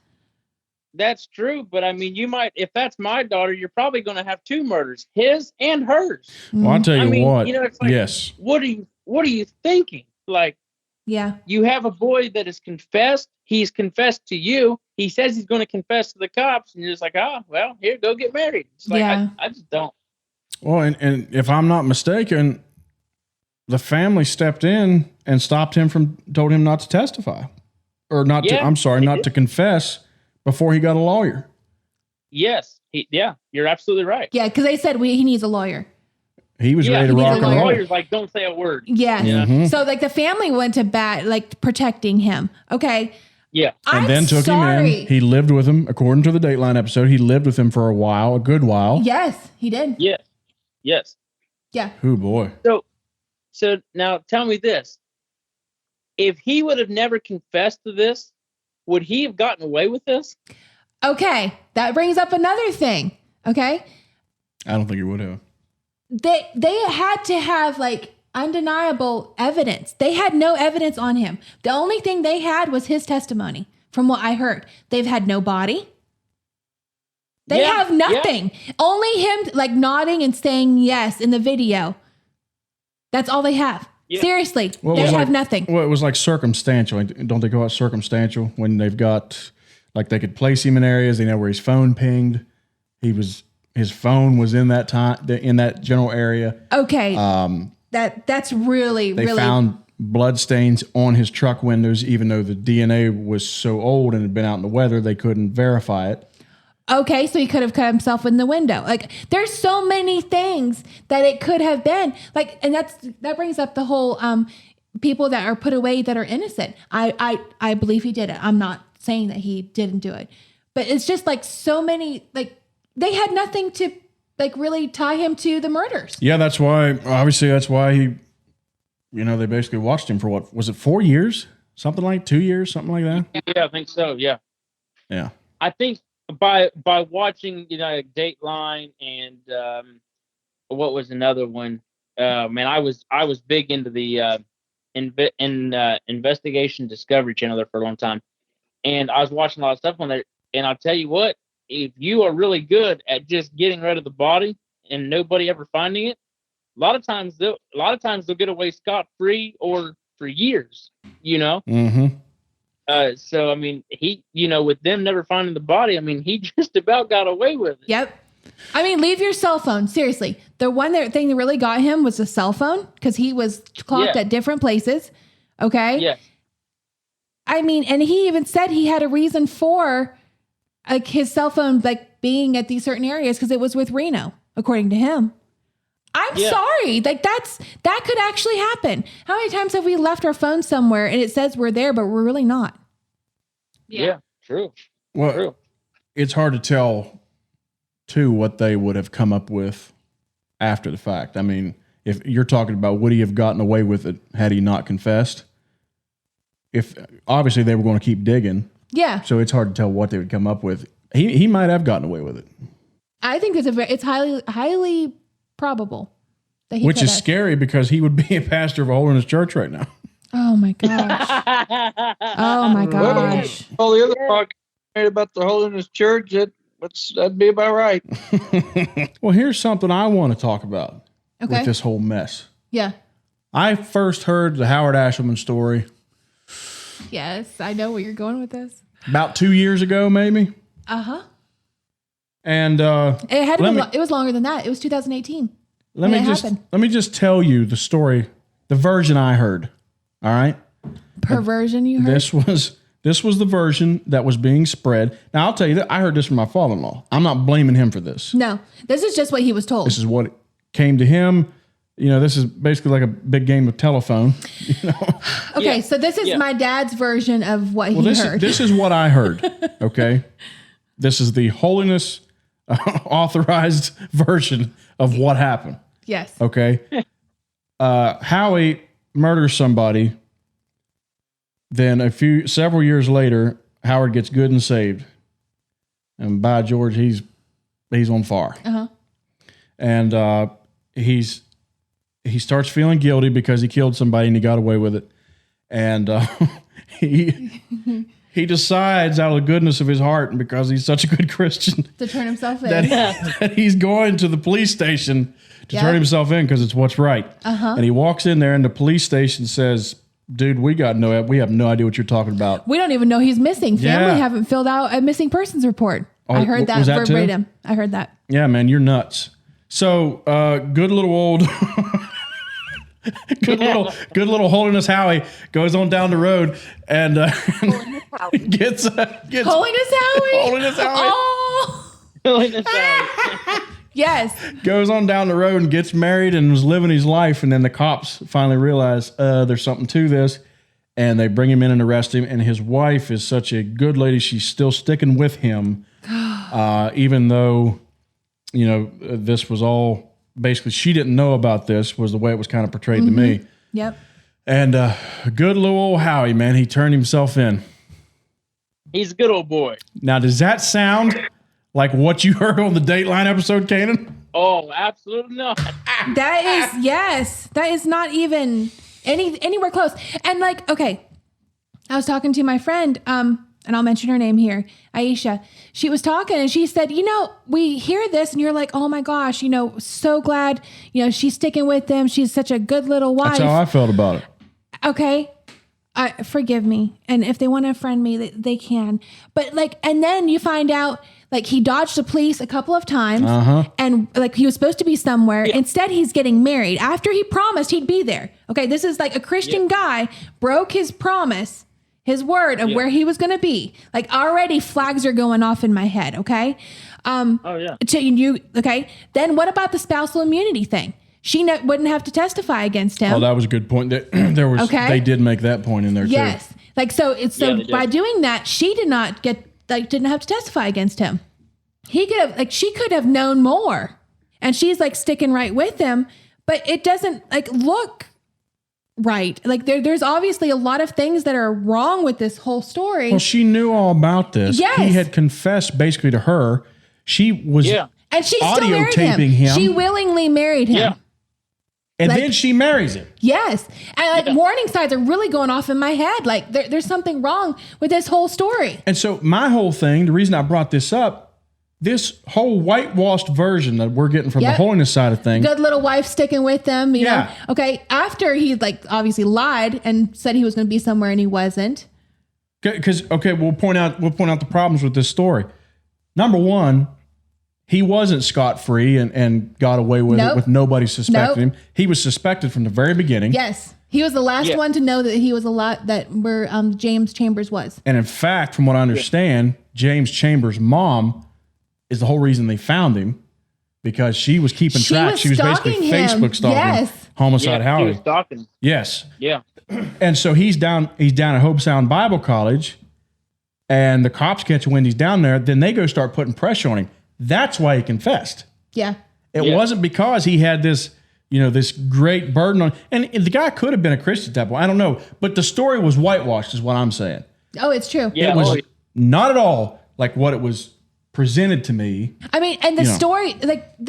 That's true, but I mean, you might, if that's my daughter, you're probably going to have two murders, his and hers. Well, I'll tell you I mean, what. you know, it's like, yes. What are you thinking? Like, Yeah. you have a boy that has confessed. He's confessed to you. He says he's going to confess to the cops, and you're just like, oh, well, here, go get married. It's like, Yeah. I just don't. Well, and if I'm not mistaken, the family stepped in and told him not to testify, or not to. Yeah, I'm sorry, not to confess before he got a lawyer. Yes. You're absolutely right. Yeah, because they said he needs a lawyer. He was ready to he needs rock a and lawyer. roll. Lawyers like, don't say a word. Yeah. Mhm. So like the family went to bat, like protecting him. Okay. Yeah. And then took him in. He lived with him, according to the Dateline episode. He lived with him for a good while. Yes, he did. Yes. Yes. Yeah. Oh boy. So now tell me this. If he would have never confessed to this, would he have gotten away with this? Okay. That brings up another thing. Okay. I don't think he would have. They had to have like undeniable evidence. They had no evidence on him. The only thing they had was his testimony, from what I heard. They've had no body. They Yeah, have nothing. Only him like nodding and saying yes in the video. That's all they have. Yeah. Seriously. Well, it They was have like- nothing. Well, it was like circumstantial. Don't they go out circumstantial when they've got, like, they could place him in areas, they know where his phone pinged. His phone was in that time, in that general area. Okay. That's really, They really. found blood stains on his truck windows, even though the DNA was so old and had been out in the weather, they couldn't verify it. Okay, so he could have cut himself in the window. Like, there's so many things that it could have been. Like, and that brings up the whole people that are put away that are innocent. I believe he did it. I'm not saying that he didn't do it, but it's just like so many. Like, they had nothing to like really tie him to the murders. Yeah, that's why he, they basically watched him for what was it, 4 years, something like 2 years, something like that. Yeah, I think so. Yeah. Yeah. I think by watching, Dateline and what was another one? Man, I was big into the Investigation Discovery Channel there for a long time, and I was watching a lot of stuff on there. And I'll tell you what, if you are really good at just getting rid of the body and nobody ever finding it, a lot of times they'll get away scot free or for years. Mm-hmm. So I mean, he, with them never finding the body, I mean, he just about got away with it. Yep. I mean, leave your cell phone. Seriously. The thing that really got him was the cell phone, because he was clocked at different places. Okay. Yeah. I mean, and he even said he had a reason for like his cell phone, like being at these certain areas, because it was with Reno, according to him. I'm sorry. Like that could actually happen. How many times have we left our phone somewhere and it says we're there, but we're really not? Yeah. True. Well, True. It's hard to tell too what they would have come up with after the fact. I mean, if you're talking about would he have gotten away with it had he not confessed? If obviously they were going to keep digging. Yeah. So it's hard to tell what they would come up with. He might have gotten away with it. I think it's highly probable that he Which is have. scary because he would be a pastor of a holiness church right now. Oh my gosh. Oh my gosh. All the other podcasts made about the holiness church, that'd be about right. Well, here's something I want to talk about Okay. with this whole mess. Yeah. I first heard the Howard Ashleman story Yes, I know where you're going with this. about 2 years ago, maybe. Uh-huh. And it was longer than that. It was 2018. let me just tell you the story, the version I heard. All right. Perversion, you heard? This was the version that was being spread. Now I'll tell you that I heard this from my father-in-law. I'm not blaming him for this. No, this is just what he was told. This is what came to him. This is basically like a big game of telephone. Okay, so this is my dad's version of what he heard. This is what I heard. Okay. This is the holiness authorized version of what happened. Yes. Okay. Howie murders somebody. Then several years later, Howard gets good and saved. And by George, he's on fire. Uh-huh. And he starts feeling guilty because he killed somebody and he got away with it. And he decides out of the goodness of his heart, and because he's such a good Christian, To turn himself in. that he's going to the police station to turn himself in because it's what's right. Uh-huh. And he walks in there and the police station says, dude, we have no idea what you're talking about. We don't even know he's missing. Family Yeah. haven't filled out a missing persons report. Oh, I heard that was that too? verbatim. I heard that. Yeah, man, you're nuts. So, good little old, good little holiness Howie goes on down the road and gets Holiness Howie? Holiness Howie. Oh, Holiness Howie. yes. goes on down the road and gets married and was living his life. And then the cops finally realize there's something to this. And they bring him in and arrest him. And his wife is such a good lady. She's still sticking with him, even though, this was all basically, she didn't know about this, was the way it was kind of portrayed to me. Yep. And good little old Howie, man, he turned himself in. He's a good old boy. Now, does that sound like what you heard on the Dateline episode, Kanan? Oh, absolutely not. That is not even anywhere close. And okay, I was talking to my friend, and I'll mention her name here, Aisha. She was talking and she said, we hear this and you're like, oh my gosh, so glad, she's sticking with them. She's such a good little wife. That's how I felt about it. Okay. Forgive me. And if they want to friend me, they can. But and then you find out he dodged the police a couple of times and he was supposed to be somewhere. Yeah. Instead, he's getting married after he promised he'd be there. Okay. This is a Christian guy broke his promise, his word of where he was going to be. Already flags are going off in my head. Okay. Okay. Then what about the spousal immunity thing? She wouldn't have to testify against him. Oh, that was a good point. There was, they did make that point in there too. Yes. By doing that, she did not didn't have to testify against him. He could have, she could have known more, and she's sticking right with him, but it doesn't look Right. Like there's obviously a lot of things that are wrong with this whole story. Well, she knew all about this. Yes. He had confessed basically to her. She was and she still audio married taping him. him. She willingly married him. Yeah. And then she marries him. Yes. And warning signs are really going off in my head. Like there's something wrong with this whole story. And so my whole thing, the reason I brought this up, this whole whitewashed version that we're getting from the holiness side of things. Good little wife sticking with them, you know. Okay, after he like obviously lied and said he was going to be somewhere and he wasn't. Because we'll point out the problems with this story. Number one, he wasn't scot-free and got away with it with nobody suspecting him. He was suspected from the very beginning. Yes. He was the last one to know that he was where James Chambers was. And in fact, from what I understand, James Chambers' mom is the whole reason they found him, because she was keeping track. She was basically Facebook stalking Homicide Howard. She was stalking. Yes. Yeah. And so he's down at Hope Sound Bible College, and the cops catch wind he's down there. Then they go start putting pressure on him. That's why he confessed. Yeah. It wasn't because he had this, this great burden on. And the guy could have been a Christian at that point. I don't know. But the story was whitewashed, is what I'm saying. Oh, it's true. Yeah, it was not at all like what it was presented to me. I mean, and the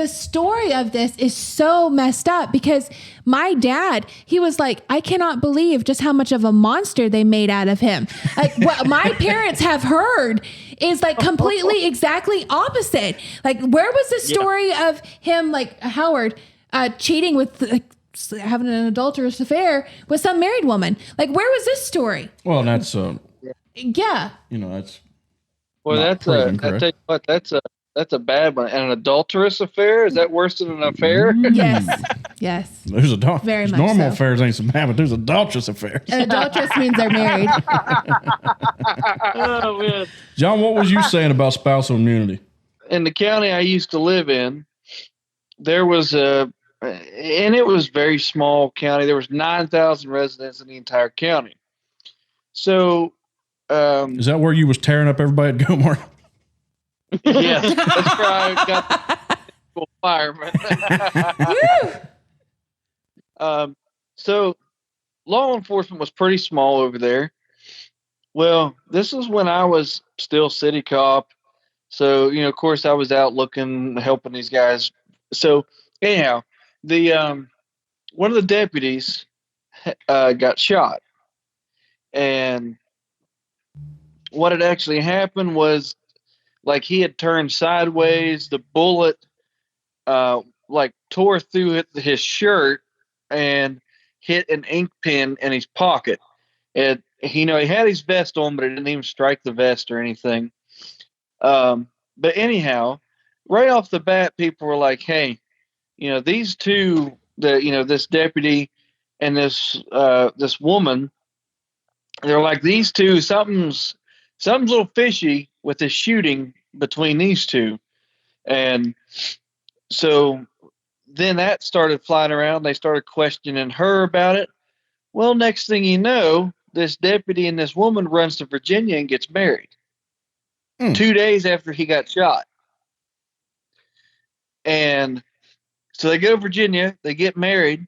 story of this is so messed up, because my dad, he was like, I cannot believe just how much of a monster they made out of him. Like what my parents have heard is like completely exactly opposite. Like, where was the story of him, like Howard, cheating with having an adulterous affair with some married woman? Like, where was this story? Well, that's that's well, I tell you what, that's a bad one. And an adulterous affair, is that worse than an affair? Yes. There's very much normal so. affairs ain't so bad, but there's adulterous affairs. An adulterous means they're married. Oh, man. John, what was you saying about spousal immunity? In the county I used to live in, there was and it was a very small county. There was 9,000 residents in the entire county. So, is that where you was tearing up everybody at Gomar? Yes, that's where I got the fireman. So law enforcement was pretty small over there. Well, this is when I was still city cop. So, of course I was out looking, helping these guys. So anyhow, the one of the deputies got shot. And what had actually happened was, like, he had turned sideways. The bullet, tore through his shirt and hit an ink pen in his pocket. And he had his vest on, but it didn't even strike the vest or anything. But anyhow, right off the bat, people were like, "Hey, these two, this deputy and this woman, they're like, these two, something's a little fishy with this shooting between these two." And so then that started flying around. They started questioning her about it. Well, next thing you know, this deputy and this woman runs to Virginia and gets married 2 days after he got shot. And so they go to Virginia, they get married,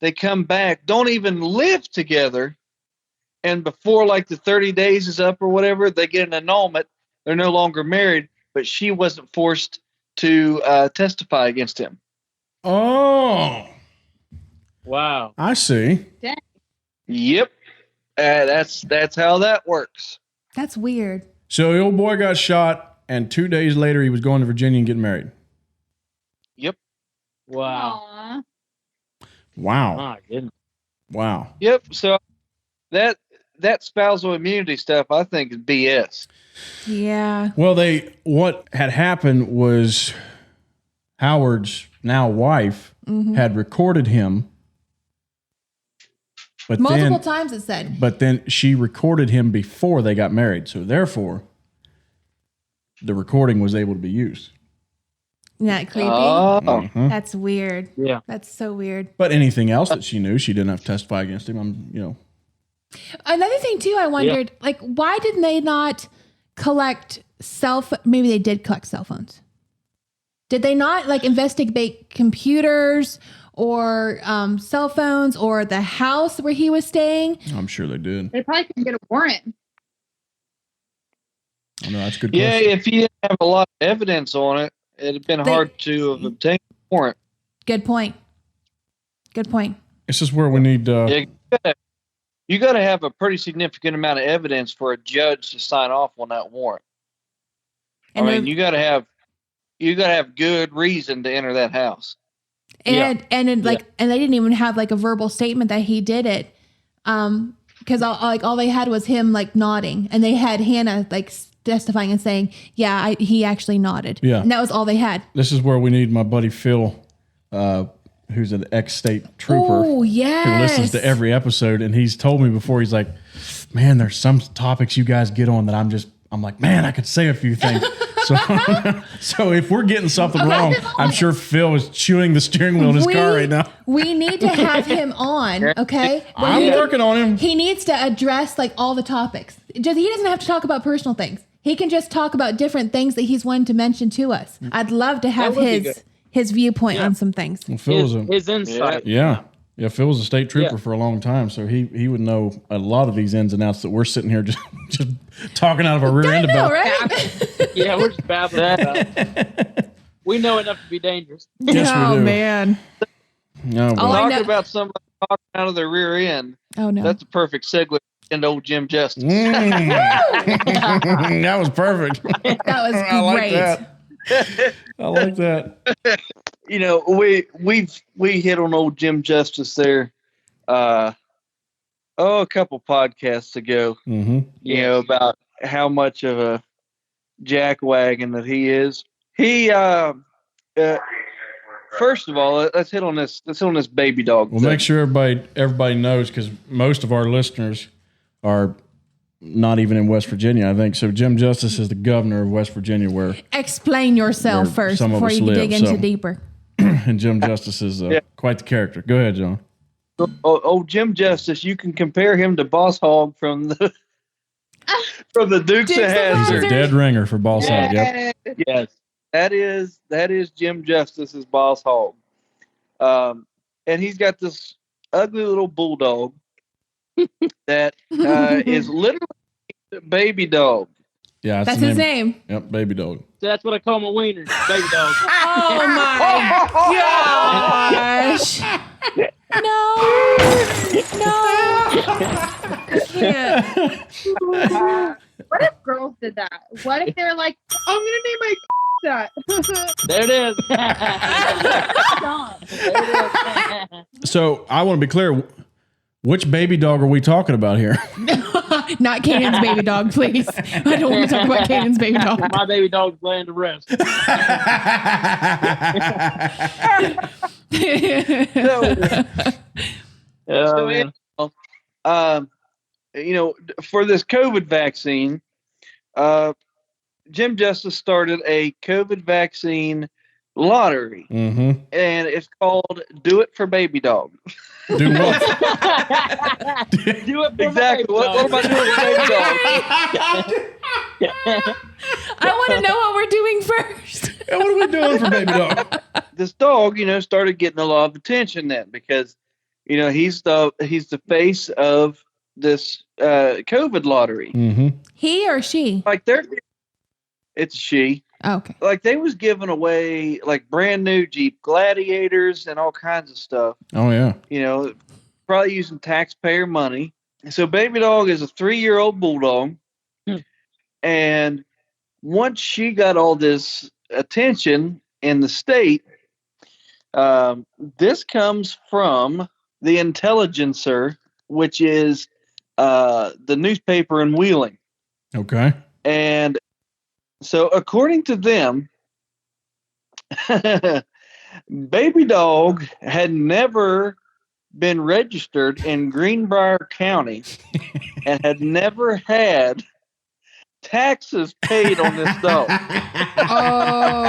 they come back, don't even live together. And before the 30 days is up or whatever, they get an annulment. They're no longer married, but she wasn't forced to testify against him. Oh. Wow. I see. Dang. Yep. That's how that works. That's weird. So the old boy got shot, and 2 days later he was going to Virginia and getting married. Yep. Wow. Aww. Wow. My goodness. Wow. Yep. So that spousal immunity stuff, I think, is BS. Yeah. Well, what had happened was Howard's now wife had recorded him. But Multiple times it said. But then she recorded him before they got married. So therefore, the recording was able to be used. Isn't that creepy? Mhm. That's weird. Yeah. That's so weird. But anything else that she knew, she didn't have to testify against him. Another thing too, I wondered, why did they not collect maybe they did collect cell phones. Did they not investigate computers or cell phones or the house where he was staying. I'm sure they did. They probably couldn't get a warrant. I know that's a good Yeah, question. if you didn't have a lot of evidence on it, it'd have been hard to have obtained a warrant. Good point. Good point. This is where we need. You got to have a pretty significant amount of evidence for a judge to sign off on that warrant. And I mean, you got to have good reason to enter that house. And they didn't even have like a verbal statement that he did it, because all they had was him like nodding, and they had Hannah like testifying and saying, "Yeah, he actually nodded." Yeah, and that was all they had. This is where we need my buddy Phil, who's an ex-state trooper. Oh yes, who listens to every episode, and he's told me before. He's like, "Man, there's some topics you guys get on that I'm like, man, I could say a few things." So if we're getting something wrong, I'm sure Phil is chewing the steering wheel in his car right now. We need to have him on, okay? I'm working on him. He needs to address like all the topics. He doesn't have to talk about personal things. He can just talk about different things that he's wanted to mention to us. I'd love to have his viewpoint on some things. Well, his insight. Yeah, Phil was a state trooper for a long time, so he would know a lot of these ins and outs that we're sitting here just talking out of our rear end about. Right? Yeah, we're just babbling about it. We know enough to be dangerous. Yes, we do. Man. No, Talking about somebody talking out of their rear end. Oh no, that's a perfect segue into old Jim Justice. That was perfect. That was great. I like that. I like that. You know, we hit on old Jim Justice there. A couple podcasts ago. Mm-hmm. You know about how much of a jackwagon that he is. He first of all, let's hit on this baby dog. Well, make sure everybody knows, because most of our listeners are not even in West Virginia, I think. So Jim Justice is the governor of West Virginia, where explain yourself first before you dig into deeper. And Jim Justice is quite the character. Go ahead, John. Jim Justice, you can compare him to Boss Hogg from the Dukes of Hazzard. He's a dead ringer for Boss Hogg. Yep. Yes, that is Jim Justice's Boss Hogg. And he's got this ugly little bulldog that is literally a baby dog. Yeah, that's his name. Yep, baby dog. So that's what I call my wiener, baby dog. Oh my gosh! No. What if girls did that? What if they're like, I'm gonna name my that? There it is. So I want to be clear. Which baby dog are we talking about here? Not Kanan's baby dog, please. I don't want to talk about Kanan's baby dog. My baby dog's laying to rest. For this COVID vaccine, Jim Justice started a COVID vaccine lottery, and it's called "Do It for Baby Dog." Do what? Do it for exactly. What am I doing for Baby Dog? I want to know what we're doing first. What are we doing for Baby Dog? This dog, started getting a lot of attention then, because, he's the face of this COVID lottery. Mm-hmm. He or she? It's she. Oh, okay. Like they was giving away like brand new Jeep Gladiators and all kinds of stuff. Oh yeah. Probably using taxpayer money. So Baby Dog is a 3-year-old bulldog. And once she got all this attention in the state, this comes from the Intelligencer, which is the newspaper in Wheeling. Okay. And so according to them, Baby Dog had never been registered in Greenbrier County and had never had taxes paid on this dog. Oh.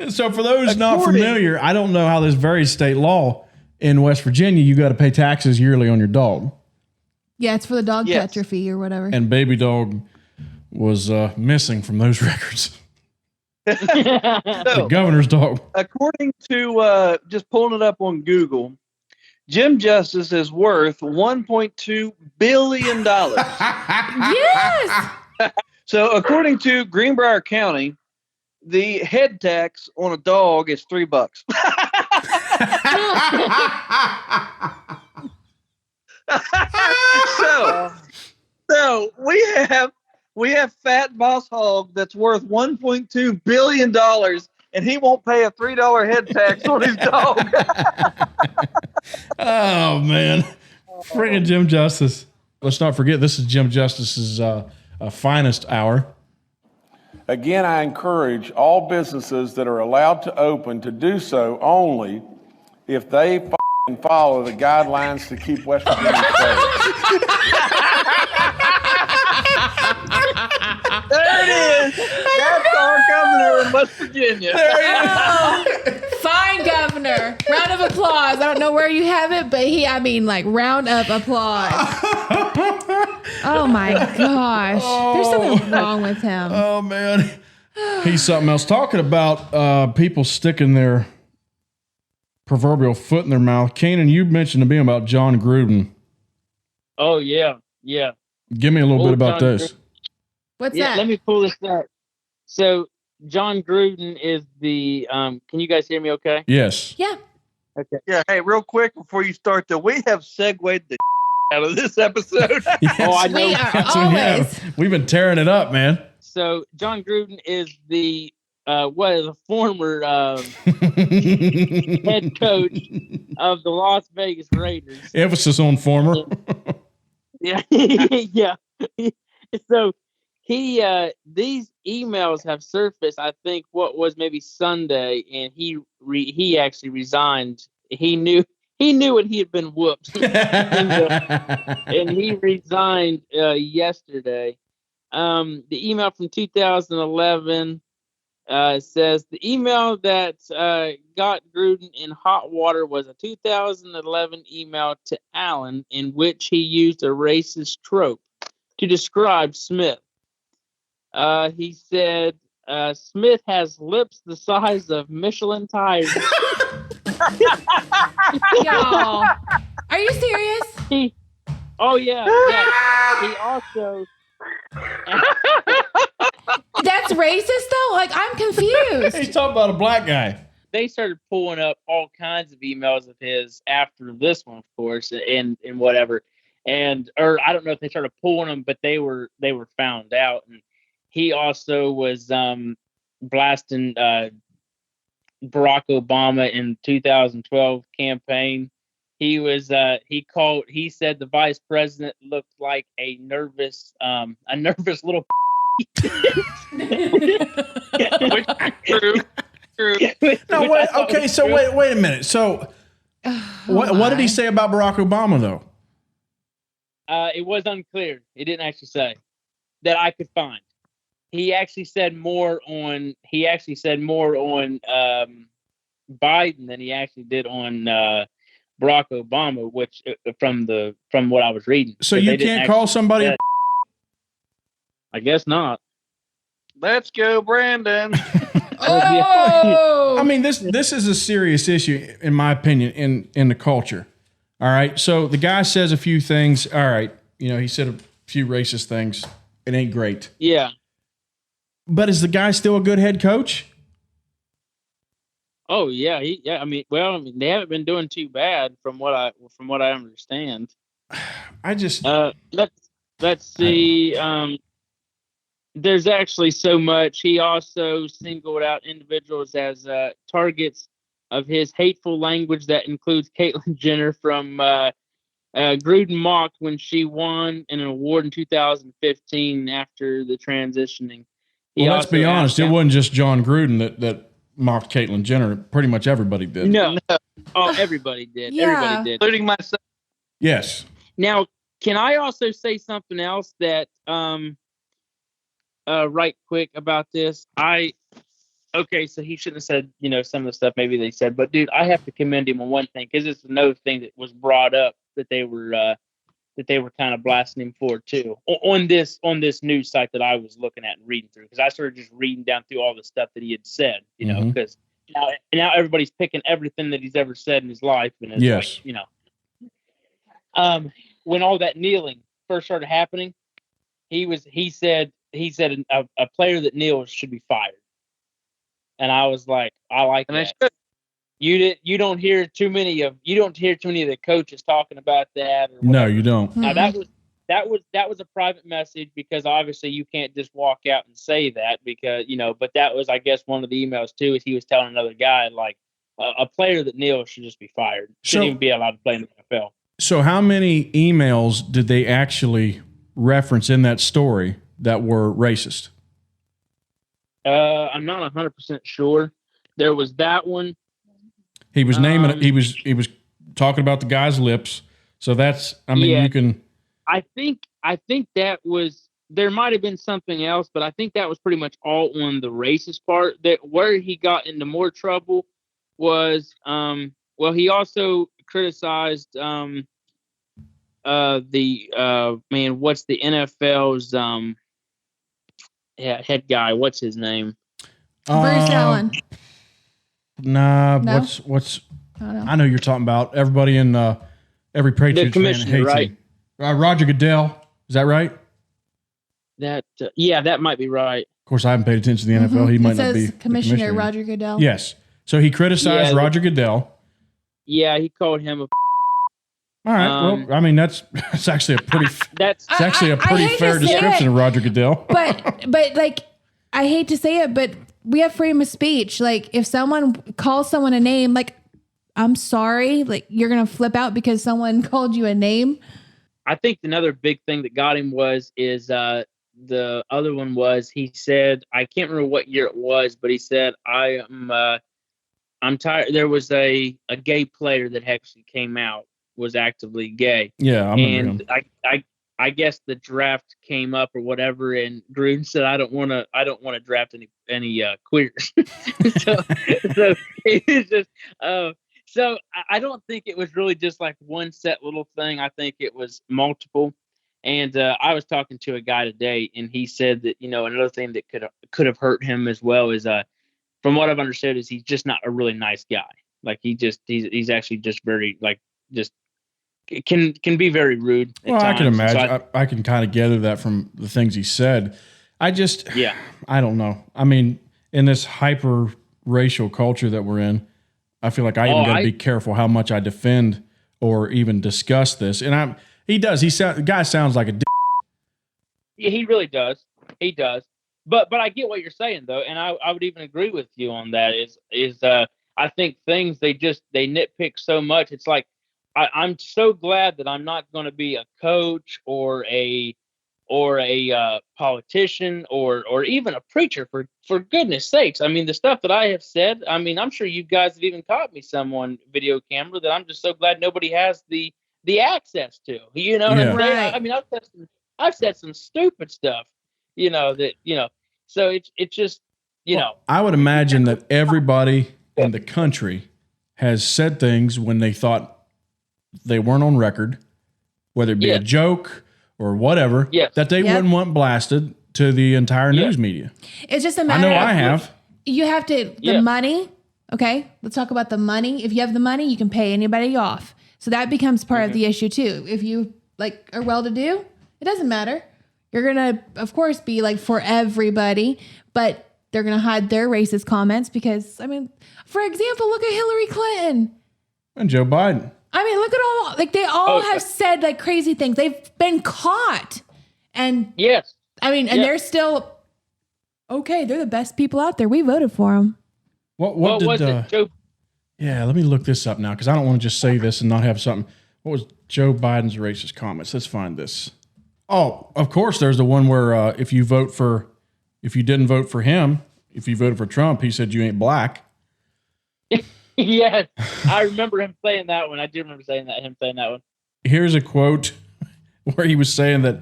So for those not familiar, I don't know how this varies state law. In West Virginia, you got to pay taxes yearly on your dog. Yeah, it's for the dog catcher fee or whatever. And Baby Dog was missing from those records. The governor's dog. According to just pulling it up on Google, Jim Justice is worth $1.2 billion. Yes. So according to Greenbrier County, the head tax on a dog is $3. So we have Fat Boss Hog that's worth $1.2 billion, and he won't pay a $3 head tax on his dog. Oh man, friggin' Jim Justice. Let's not forget this is Jim Justice's finest hour. Again, I encourage all businesses that are allowed to open to do so only if they follow the guidelines to keep West Virginia safe. There it is. That's our governor in West Virginia. Fine, governor. Round of applause. I don't know where you have it, but round of applause. Oh my gosh. There's something wrong with him. Oh man. He's something else. Talking about people sticking their proverbial foot in their mouth. Keenan, you mentioned to me about John Gruden. Oh yeah. Yeah. Give me a little bit about John this. What's Yeah, that? let me pull this up. So John Gruden is the can you guys hear me okay? Yes. Yeah. Okay. Yeah, hey, real quick before you start, though, we have segued the out of this episode. Yes. Oh, I know. We are Yes, we always. have. We've been tearing it up, man. So John Gruden is the former head coach of the Las Vegas Raiders. Emphasis on former. Yeah. Yeah. So these emails have surfaced, I think what was maybe Sunday, and he actually resigned. He knew what he had been whooped. And he resigned yesterday. The email from 2011 says the email that got Gruden in hot water was a 2011 email to Allen in which he used a racist trope to describe Smith. He said, Smith has lips the size of Michelin tires. Y'all. Are you serious? He also... That's racist though? Like, I'm confused. He's talking about a black guy. They started pulling up all kinds of emails of his after this one, of course, and whatever. Or I don't know if they started pulling them, but they were found out. And he also was blasting Barack Obama in 2012 campaign. He was he said the vice president looked like a nervous little True. No, wait, okay, so wait a minute. So what did he say about Barack Obama though? It was unclear. It didn't actually say that I could find. He actually said more on Biden than he actually did on Barack Obama, which from what I was reading. So you can't call somebody I guess not. Let's go, Brandon. Oh. I mean, this is a serious issue, in my opinion, in the culture. All right. So the guy says a few things. All right. He said a few racist things. It ain't great. Yeah. But is the guy still a good head coach? Oh yeah. I mean, they haven't been doing too bad from what I understand. I just let's see. There's actually so much. He also singled out individuals as targets of his hateful language that includes Caitlyn Jenner from Gruden mocked when she won an award in 2015 after the transitioning. Well, let's be honest. It wasn't just John Gruden that mocked Caitlyn Jenner. Pretty much everybody did. No. Oh, everybody did. Yeah. Everybody did. Including myself. Yes. Now, can I also say something else that right quick about this? So he shouldn't have said, some of the stuff maybe they said, but dude, I have to commend him on one thing, because it's another thing that was brought up that they were that they were kind of blasting him for too on this news site that I was looking at and reading through, because I started just reading down through all the stuff that he had said, you know, because now everybody's picking everything that he's ever said in his life, and it's like, you know, when all that kneeling first started happening, he said a player that kneels should be fired, and I was like, I like that. You don't hear too many of the coaches talking about that. Or no, you don't. Now that was a private message, because obviously you can't just walk out and say that, because, you know, but that was, I guess, one of the emails too, is he was telling another guy, like, a player that kneels should just be fired. Shouldn't even be allowed to play in the NFL. So how many emails did they actually reference in that story that were racist? I'm not 100% sure. There was that one. He was naming he was talking about the guy's lips. So that's, I mean, you can. I think that was, there might have been something else, but I think that was pretty much all on the racist part. That where he got into more trouble was, he also criticized what's the NFL's head guy? What's his name? Bruce Allen. Nah, no? what's I know you're talking about. Everybody in every Patriots fan hates right? him. Roger Goodell, is that right? That that might be right. Of course, I haven't paid attention to the NFL. He might not be Commissioner Roger Goodell. Yes, so he criticized Roger Goodell. Yeah, he called him a. All right. Well, I mean, that's actually a pretty fair description of Roger Goodell. But like, I hate to say it, but we have freedom of speech. Like, if someone calls someone a name, like, I'm sorry, like, you're gonna flip out because someone called you a name. I think another big thing that got him is the other one was, he said, I can't remember what year it was, but he said, I'm tired. There was a gay player that actually came out, was actively gay. Yeah, I remember him. I guess the draft came up or whatever, and Gruden said, I don't want to draft any queers. so it's just so I don't think it was really just like one set little thing. I think it was multiple. And I was talking to a guy today, and he said that, you know, another thing that could have hurt him as well is, from what I've understood, is he's just not a really nice guy. Like, he's actually just very, like, just can be very rude. Well, I can imagine. So I can kind of gather that from the things he said. I don't know. I mean, in this hyper racial culture that we're in, I feel like I even got to be careful how much I defend or even discuss this. And the guy sounds like a d. Yeah, he really does. He does. But I get what you're saying, though, and I would even agree with you on that. I think things they nitpick so much. It's like, I'm so glad that I'm not going to be a coach or a politician or even a preacher, for goodness sakes. I mean, the stuff that I have said, I mean, I'm sure you guys have even caught me some on video camera that I'm just so glad nobody has the access to. You know what I'm saying? Right. I mean, I've said some stupid stuff, you know, that, you know, so it's just, you know. I would imagine that everybody in the country has said things when they thought they weren't on record, whether it be a joke or whatever, that they wouldn't want blasted to the entire news media. It's just a matter of, I have. You have to, the money, okay? Let's talk about the money. If you have the money, you can pay anybody off. So that becomes part of the issue too. If you like are well-to-do, it doesn't matter. You're going to, of course, be like for everybody, but they're going to hide their racist comments because, I mean, for example, look at Hillary Clinton. And Joe Biden. I mean, look at all, like they all have said like crazy things. They've been caught. And yes, I mean, and they're still, okay, they're the best people out there. We voted for them. What was it, Joe? Yeah, let me look this up now because I don't want to just say this and not have something. What was Joe Biden's racist comments? Let's find this. Oh, of course, there's the one where if you didn't vote for him, if you voted for Trump, he said you ain't black. Yes, I remember him saying that one. I do remember saying that one. Here's a quote where he was saying that,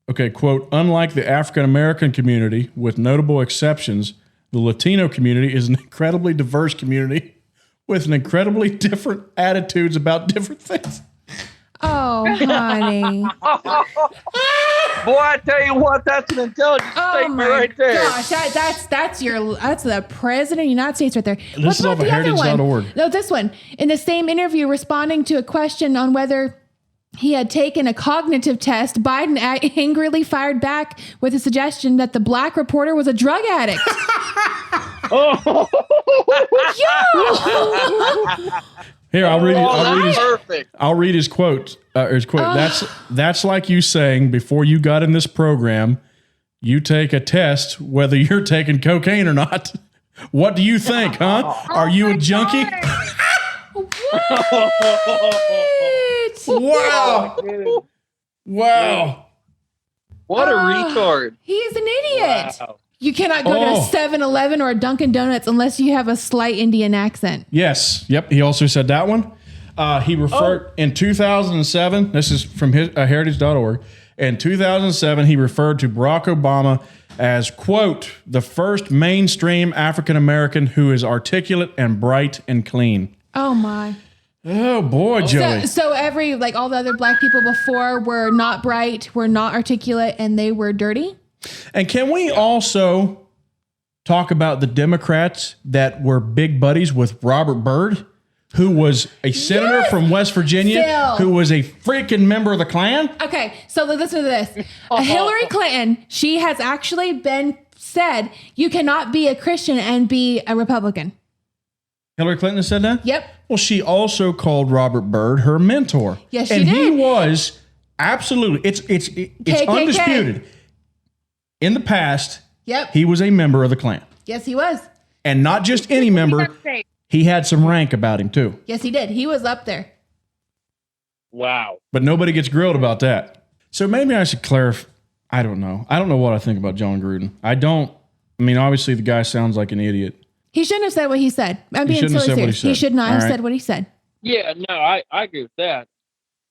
okay, quote, unlike the African American community, with notable exceptions, the Latino community is an incredibly diverse community with an incredibly different attitudes about different things. Oh, honey. Boy, I tell you what, that's an intelligent statement right there. Gosh, that's the president of the United States right there. This is off of heritage.org. No, this one. In the same interview, responding to a question on whether he had taken a cognitive test, Biden angrily fired back with a suggestion that the black reporter was a drug addict. Here, I'll read his quote. That's like you saying before you got in this program, you take a test whether you're taking cocaine or not. What do you think, huh? Are you a junkie? Wow. Wow. What a retard. He's an idiot. Wow. You cannot go to a 7-Eleven or a Dunkin' Donuts unless you have a slight Indian accent. Yes. Yep. He also said that one. He referred in 2007. This is from heritage.org. In 2007, he referred to Barack Obama as, quote, the first mainstream African-American who is articulate and bright and clean. Oh, my. Oh, boy, Joey. So all the other black people before were not bright, were not articulate, and they were dirty? And can we also talk about the Democrats that were big buddies with Robert Byrd, who was a senator from West Virginia, who was a freaking member of the Klan? Okay, so listen to this. Hillary Clinton, she has actually been said, you cannot be a Christian and be a Republican. Hillary Clinton said that? Yep. Well, she also called Robert Byrd her mentor. Yes, she did. And he did. was absolutely, it's undisputed. In the past, he was a member of the Klan. Yes, he was. And not just any member. He had some rank about him, too. Yes, he did. He was up there. Wow. But nobody gets grilled about that. So maybe I should clarify. I don't know. I don't know what I think about John Gruden. Obviously the guy sounds like an idiot. He shouldn't have said what he said. I'm being so serious. He should not have said what he said. Yeah, no, I agree with that.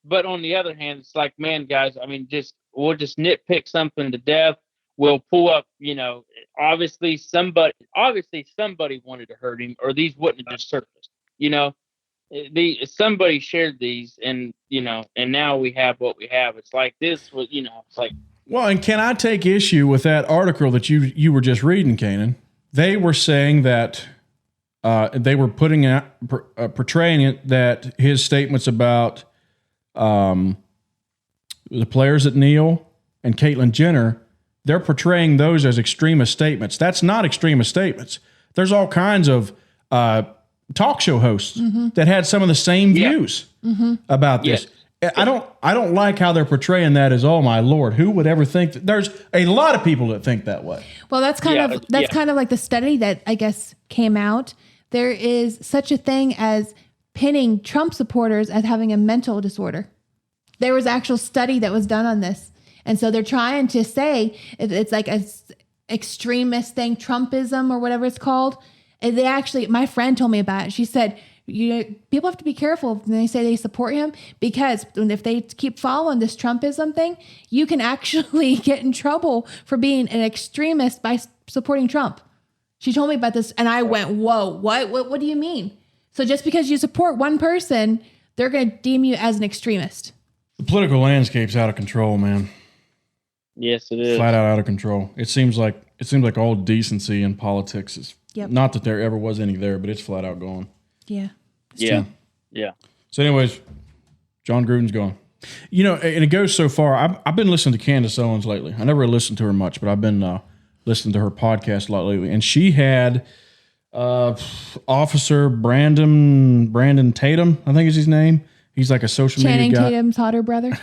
But on the other hand, it's like, man, guys, we'll just nitpick something to death. We'll pull up, obviously somebody wanted to hurt him, or these wouldn't have just surfaced. Somebody shared these, and and now we have what we have. It's like this was, it's like. Well, and can I take issue with that article that you were just reading, Kanan? They were saying that they were portraying it that his statements about the players that kneel and Caitlyn Jenner, they're portraying those as extremist statements. That's not extremist statements. There's all kinds of talk show hosts that had some of the same views about this. I don't like how they're portraying that as, oh my Lord, who would ever think that? There's a lot of people that think that way. Well, that's kind of like the study that I guess came out. There is such a thing as pinning Trump supporters as having a mental disorder. There was actual study that was done on this. And so they're trying to say it's like a extremist thing, Trumpism or whatever it's called. And my friend told me about it. She said, people have to be careful when they say they support him, because if they keep following this Trumpism thing, you can actually get in trouble for being an extremist by supporting Trump. She told me about this, and I went, whoa, what do you mean? So just because you support one person, they're going to deem you as an extremist. The political landscape's out of control, man. Yes, it is. Flat out of control. It seems like all decency in politics is not that there ever was any there, but it's flat out gone. Yeah. Yeah. True. Yeah. So anyways, John Gruden's gone. And it goes so far. I've been listening to Candace Owens lately. I never listened to her much, but I've been listening to her podcast a lot lately. And she had Officer Brandon Tatum, I think is his name. He's like a social media guy. Channing Tatum's hotter brother.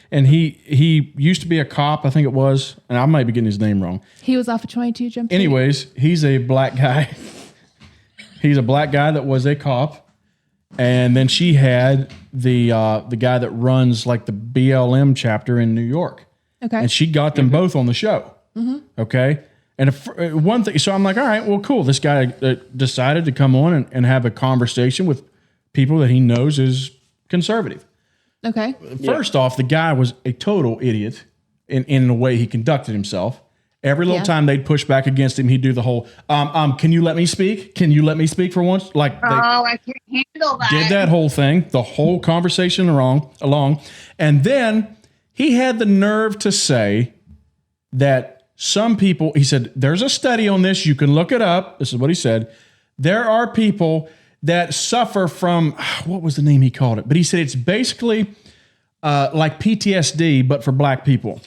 And he used to be a cop, I think it was. And I might be getting his name wrong. He was off of 22 Jump Street. Anyways, he's a black guy. He's a black guy that was a cop. And then she had the guy that runs like the BLM chapter in New York. Okay. And she got them both on the show. Okay. And one thing, so I'm like, all right, well, cool. This guy decided to come on and have a conversation with people that he knows is conservative. Okay. First off, the guy was a total idiot in the way he conducted himself. Every little time they'd push back against him, he'd do the whole, can you let me speak? Can you let me speak for once? Like, I can't handle that. Did that whole thing, the whole conversation along. And then he had the nerve to say that some people, he said, there's a study on this. You can look it up. This is what he said. There are people that suffer from, what was the name he called it? But he said it's basically like PTSD, but for black people.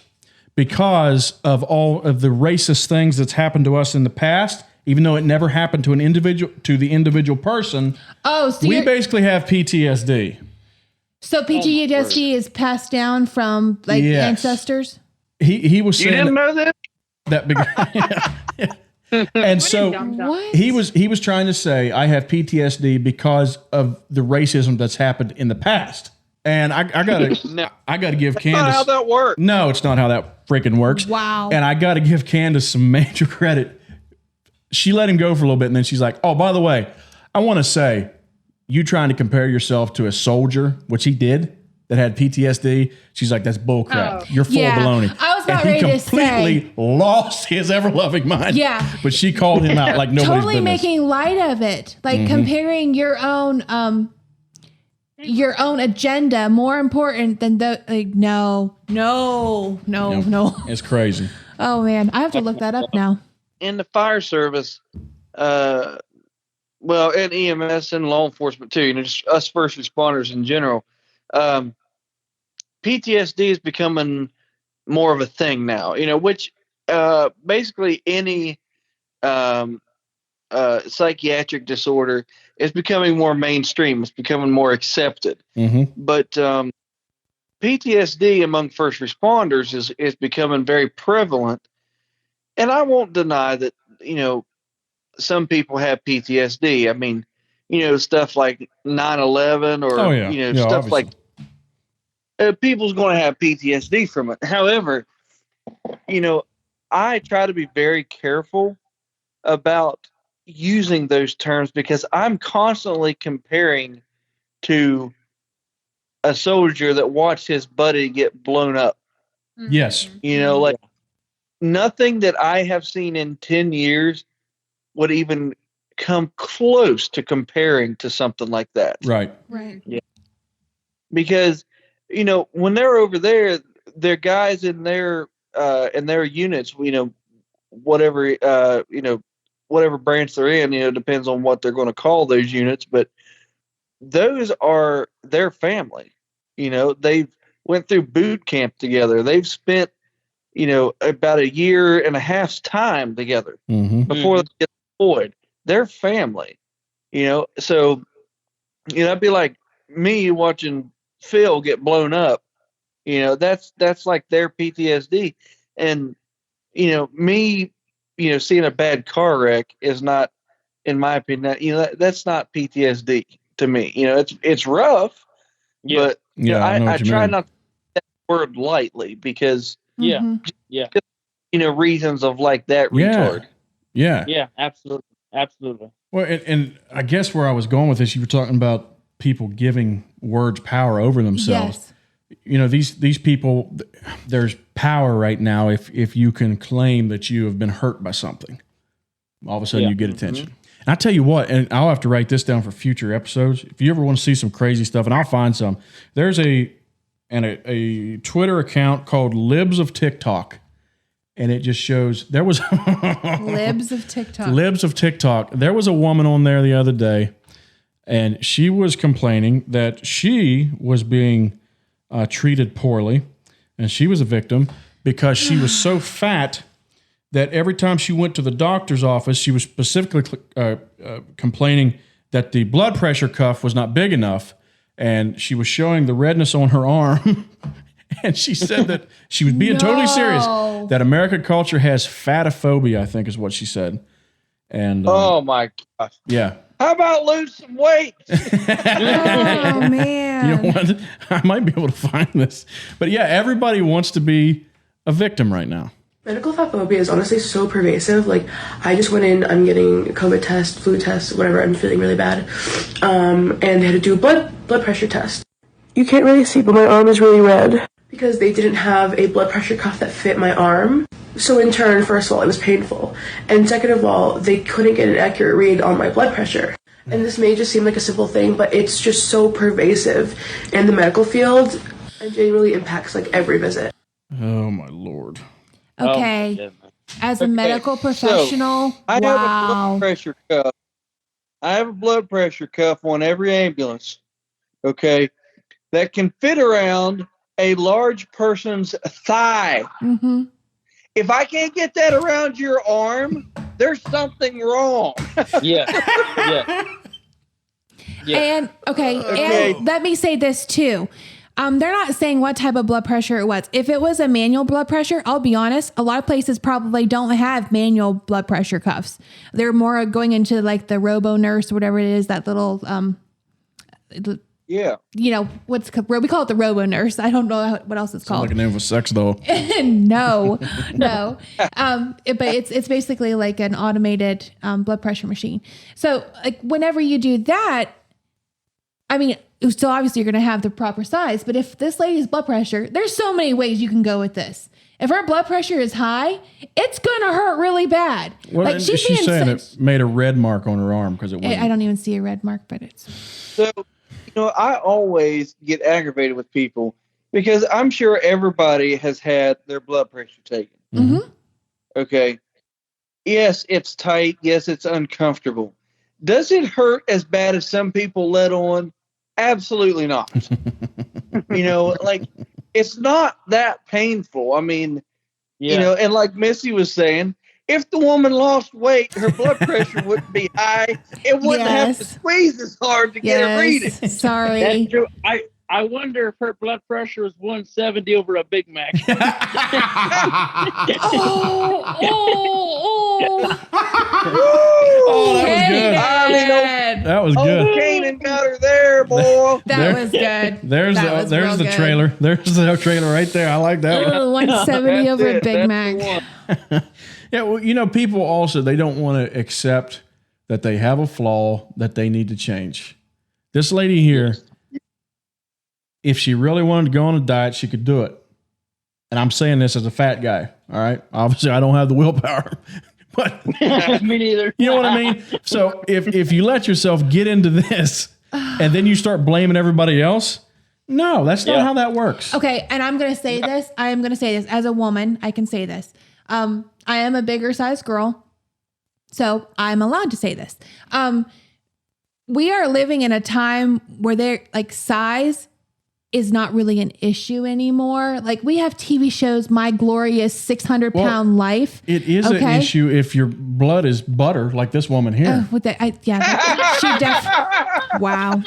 Because of all of the racist things that's happened to us in the past, even though it never happened to the individual person, so we basically have PTSD. So PTSD is passed down from ancestors? He was saying... You didn't know that? That big... And so he was trying to say, I have PTSD because of the racism that's happened in the past. And I gotta give Candace. Not how that works. No, it's not how that freaking works. Wow. And I gotta give Candace some major credit. She let him go for a little bit, and then she's like, "Oh, by the way, I want to say, you trying to compare yourself to a soldier, which he did, that had PTSD." She's like, "That's bullcrap. You're full of baloney." I was about and ready he to say, completely lost his ever-loving mind. Yeah. But she called him out like nobody's totally business. making light of it, like comparing your own agenda more important than the no. It's crazy. Oh man, I have to look that up now. In the fire service, and EMS and law enforcement too, just us first responders in general, PTSD is becoming more of a thing now, which basically any psychiatric disorder is becoming more mainstream. It's becoming more accepted. But PTSD among first responders is becoming very prevalent. And I won't deny that, some people have PTSD. I mean, stuff like 9/11 or, stuff obviously. like people's going to have PTSD from it. However, I try to be very careful about using those terms because I'm constantly comparing to a soldier that watched his buddy get blown up. Yes. Like nothing that I have seen in 10 years would even come close to comparing to something like that. Right. Yeah. Because, when they're over there, they're guys in their units, whatever, whatever branch they're in, depends on what they're going to call those units, but those are their family. They've went through boot camp together. They've spent, about a year and a half's time together before they get deployed. They're family, so, I'd be like me watching Phil get blown up, that's like their PTSD. And, me, seeing a bad car wreck is not, in my opinion, that's not PTSD to me. It's rough, but I try not to use that word lightly because, reasons of like that retard. Yeah, absolutely. Well, and I guess where I was going with this, you were talking about people giving words power over themselves. Yes. These people, there's power right now if you can claim that you have been hurt by something. All of a sudden you get attention. And I tell you what, and I'll have to write this down for future episodes. If you ever want to see some crazy stuff, and I'll find some, there's a Twitter account called Libs of TikTok. And it just shows there was Libs of TikTok. Libs of TikTok. There was a woman on there the other day, and she was complaining that she was being treated poorly, and she was a victim because she was so fat that every time she went to the doctor's office, she was specifically complaining that the blood pressure cuff was not big enough, and she was showing the redness on her arm. And she said that she was being totally serious, that American culture has fatophobia, I think is what she said. And oh my gosh. Yeah. How about lose some weight? Oh man. You know what? I might be able to find this. But yeah, everybody wants to be a victim right now. Medical fatphobia is honestly so pervasive. Like, I just went in, I'm getting a COVID test, flu test, whatever, I'm feeling really bad. And they had to do a blood pressure test. You can't really see, but my arm is really red. Because they didn't have a blood pressure cuff that fit my arm. So in turn, first of all, it was painful. And second of all, they couldn't get an accurate read on my blood pressure. And this may just seem like a simple thing, but it's just so pervasive in the medical field and genuinely impacts like every visit. Oh my Lord. Okay. As a medical professional, I have a wow. blood pressure cuff. I have a blood pressure cuff on every ambulance, okay, that can fit around a large person's thigh. Mm-hmm. If I can't get that around your arm, there's something wrong. Yeah. And and let me say this too. They're not saying what type of blood pressure it was. If it was a manual blood pressure, I'll be honest, a lot of places probably don't have manual blood pressure cuffs. They're more going into like the robo nurse or whatever it is, that little yeah. You know, we call it the robo nurse. I don't know what else it's called. Like a name for sex doll. no. But it's basically like an automated blood pressure machine. So like whenever you do that, I mean, still obviously you're going to have the proper size, but if this lady's blood pressure, there's so many ways you can go with this. If her blood pressure is high, it's going to hurt really bad. Well, like she's saying it made a red mark on her arm because it wasn't. I don't even see a red mark, but it's. So, I always get aggravated with people because I'm sure everybody has had their blood pressure taken. Mm-hmm. Okay. Yes, it's tight. Yes, it's uncomfortable. Does it hurt as bad as some people let on? Absolutely not. Like it's not that painful. I mean, and like Missy was saying, if the woman lost weight, her blood pressure wouldn't be high. It wouldn't have to squeeze as hard to get it reading. Sorry. That's true. I wonder if her blood pressure was 170 over a Big Mac. That was good. Kanan got her there, boy. That was good. There's the trailer. There's the trailer right there. I like that one. 170 over a Big Mac. Yeah, well, people also, they don't want to accept that they have a flaw that they need to change. This lady here, if she really wanted to go on a diet, she could do it. And I'm saying this as a fat guy, all right? Obviously, I don't have the willpower. But me neither. You know what I mean? So if you let yourself get into this and then you start blaming everybody else, no, that's not how that works. Okay, and I'm going to say this. I am going to say this. As a woman, I can say this. I am a bigger size girl, so I'm allowed to say this. We are living in a time where size is not really an issue anymore. Like we have TV shows, My Glorious 600-Pound Life. It is an issue if your blood is butter, like this woman here. Wow.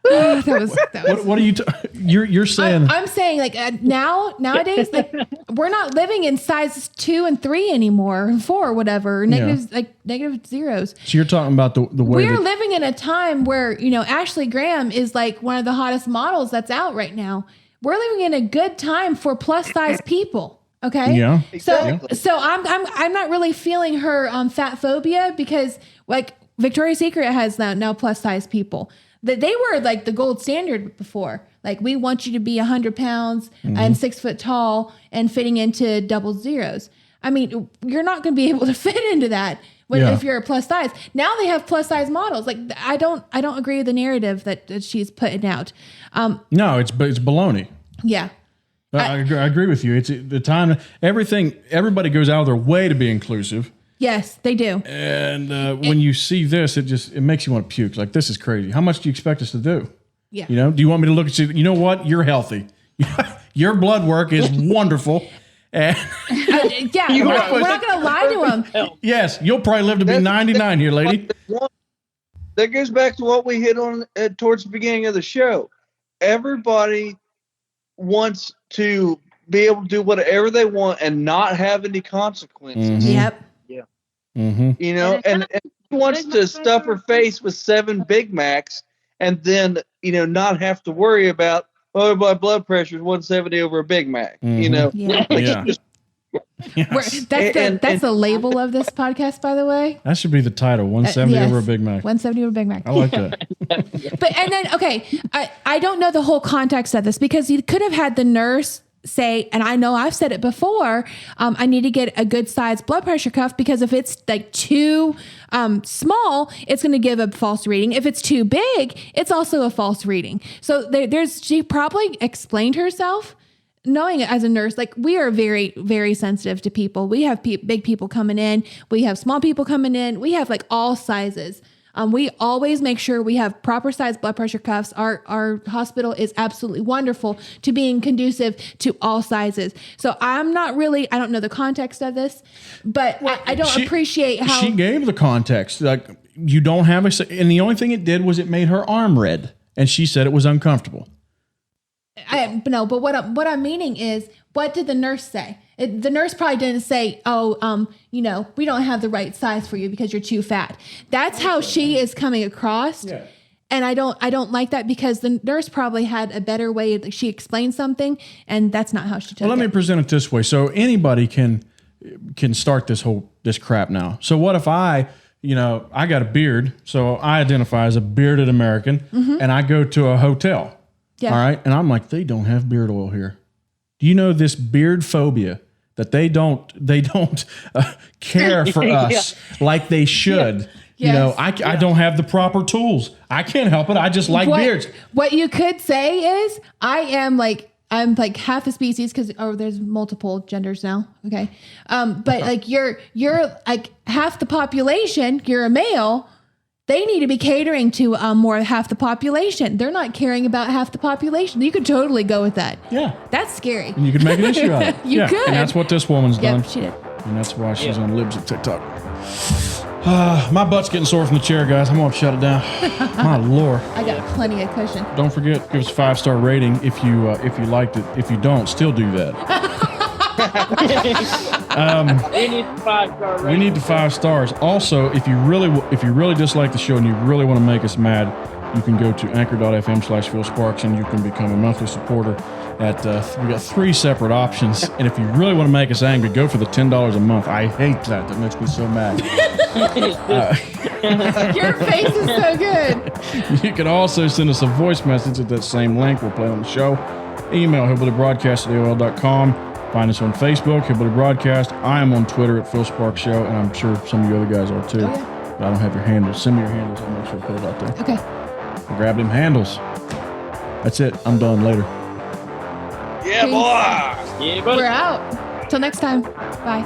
That was what are you? You're saying? I'm saying nowadays, like we're not living in sizes 2 and 3 anymore, 4, whatever, negative zeros. So you're talking about the way we're living in a time where Ashley Graham is like one of the hottest models that's out right now. We're living in a good time for plus size people. Okay. Yeah. So I'm not really feeling her fat phobia because like Victoria's Secret has now plus size people. That they were like the gold standard before. Like we want you to be 100 pounds and 6 foot tall and fitting into double zeros. I mean, you're not going to be able to fit into that if you're a plus size. Now they have plus size models. Like I don't agree with the narrative that she's putting out. No, it's baloney. Yeah. I agree with you. It's the time. Everybody goes out of their way to be inclusive. Yes, they do. And when you see this, it makes you want to puke. Like, this is crazy. How much do you expect us to do? Yeah. Do you want me to look at you? You know what? You're healthy. Your blood work is wonderful. And we're not going to lie to them. Yes, you'll probably live to be 99 here, lady. That goes back to what we hit on towards the beginning of the show. Everybody wants to be able to do whatever they want and not have any consequences. Mm-hmm. Yep. Mm-hmm. And she wants to stuff her face with 7 Big Macs and then, not have to worry about, my blood pressure is 170 over a Big Mac, Yeah. That's the label of this podcast, by the way. That should be the title, 170 over a Big Mac. 170 over a Big Mac. I like that. But, and then, I don't know the whole context of this because you could have had the nurse say, and I know I've said it before, I need to get a good size blood pressure cuff, because if it's like too small, it's going to give a false reading. If it's too big, it's also a false reading. So she probably explained herself, knowing it as a nurse. Like, we are very, very sensitive to people. We have big people coming in. We have small people coming in. We have like all sizes. We always make sure we have proper size blood pressure cuffs. Our hospital is absolutely wonderful to being conducive to all sizes. So I don't know the context of this, but I don't appreciate how she gave the context. Like, you don't have and the only thing it did was it made her arm red, and she said it was uncomfortable. But what I'm meaning is, what did the nurse say? The nurse probably didn't say, we don't have the right size for you because you're too fat. That's how she is coming across. Yeah. And I don't like that, because the nurse probably had a better way. She explained something, and that's not how she took it. Well, let me present it this way. So anybody can start this crap now. So what if I got a beard, so I identify as a bearded American, and I go to a hotel. Yeah. All right. And I'm like, they don't have beard oil here. Do you know this beard phobia, that they don't care for us like they should? Yeah. Yes. I don't have the proper tools. I can't help it. I just like beards. What you could say is, I'm like half a species, because there's multiple genders now. Okay. But like you're like half the population, you're a male. They need to be catering to more half the population. They're not caring about half the population. You could totally go with that. Yeah. That's scary. And you could make an issue out of it. You could. And that's what this woman's done. She did. And that's why she's on Libs at TikTok. My butt's getting sore from the chair, guys. I'm going to shut it down. My Lord. I got plenty of cushion. Don't forget, give us a 5-star rating if you liked it. If you don't, still do that. We need the 5-star rating. We need the 5 stars. Also, if you really dislike the show and you really want to make us mad, you can go to anchor.fm/Phil Sparks, and you can become a monthly supporter. We got 3 separate options, and if you really want to make us angry, go for the $10 a month. I hate that. That makes me so mad. Your face is so good. You can also send us a voice message at that same link. We'll play on the show. Email hillbillybroadcast@AOL.com. Find us on Facebook, Hillbilly Broadcast. I am on Twitter at Phil Sparks Show, and I'm sure some of you other guys are too. Oh, yeah. But I don't have your handles. Send me your handles. I'll make sure I put it out there. Okay. I'll grab them handles. That's it. I'm done. Later. Yeah, boy. Yeah, buddy. We're out. Till next time. Bye.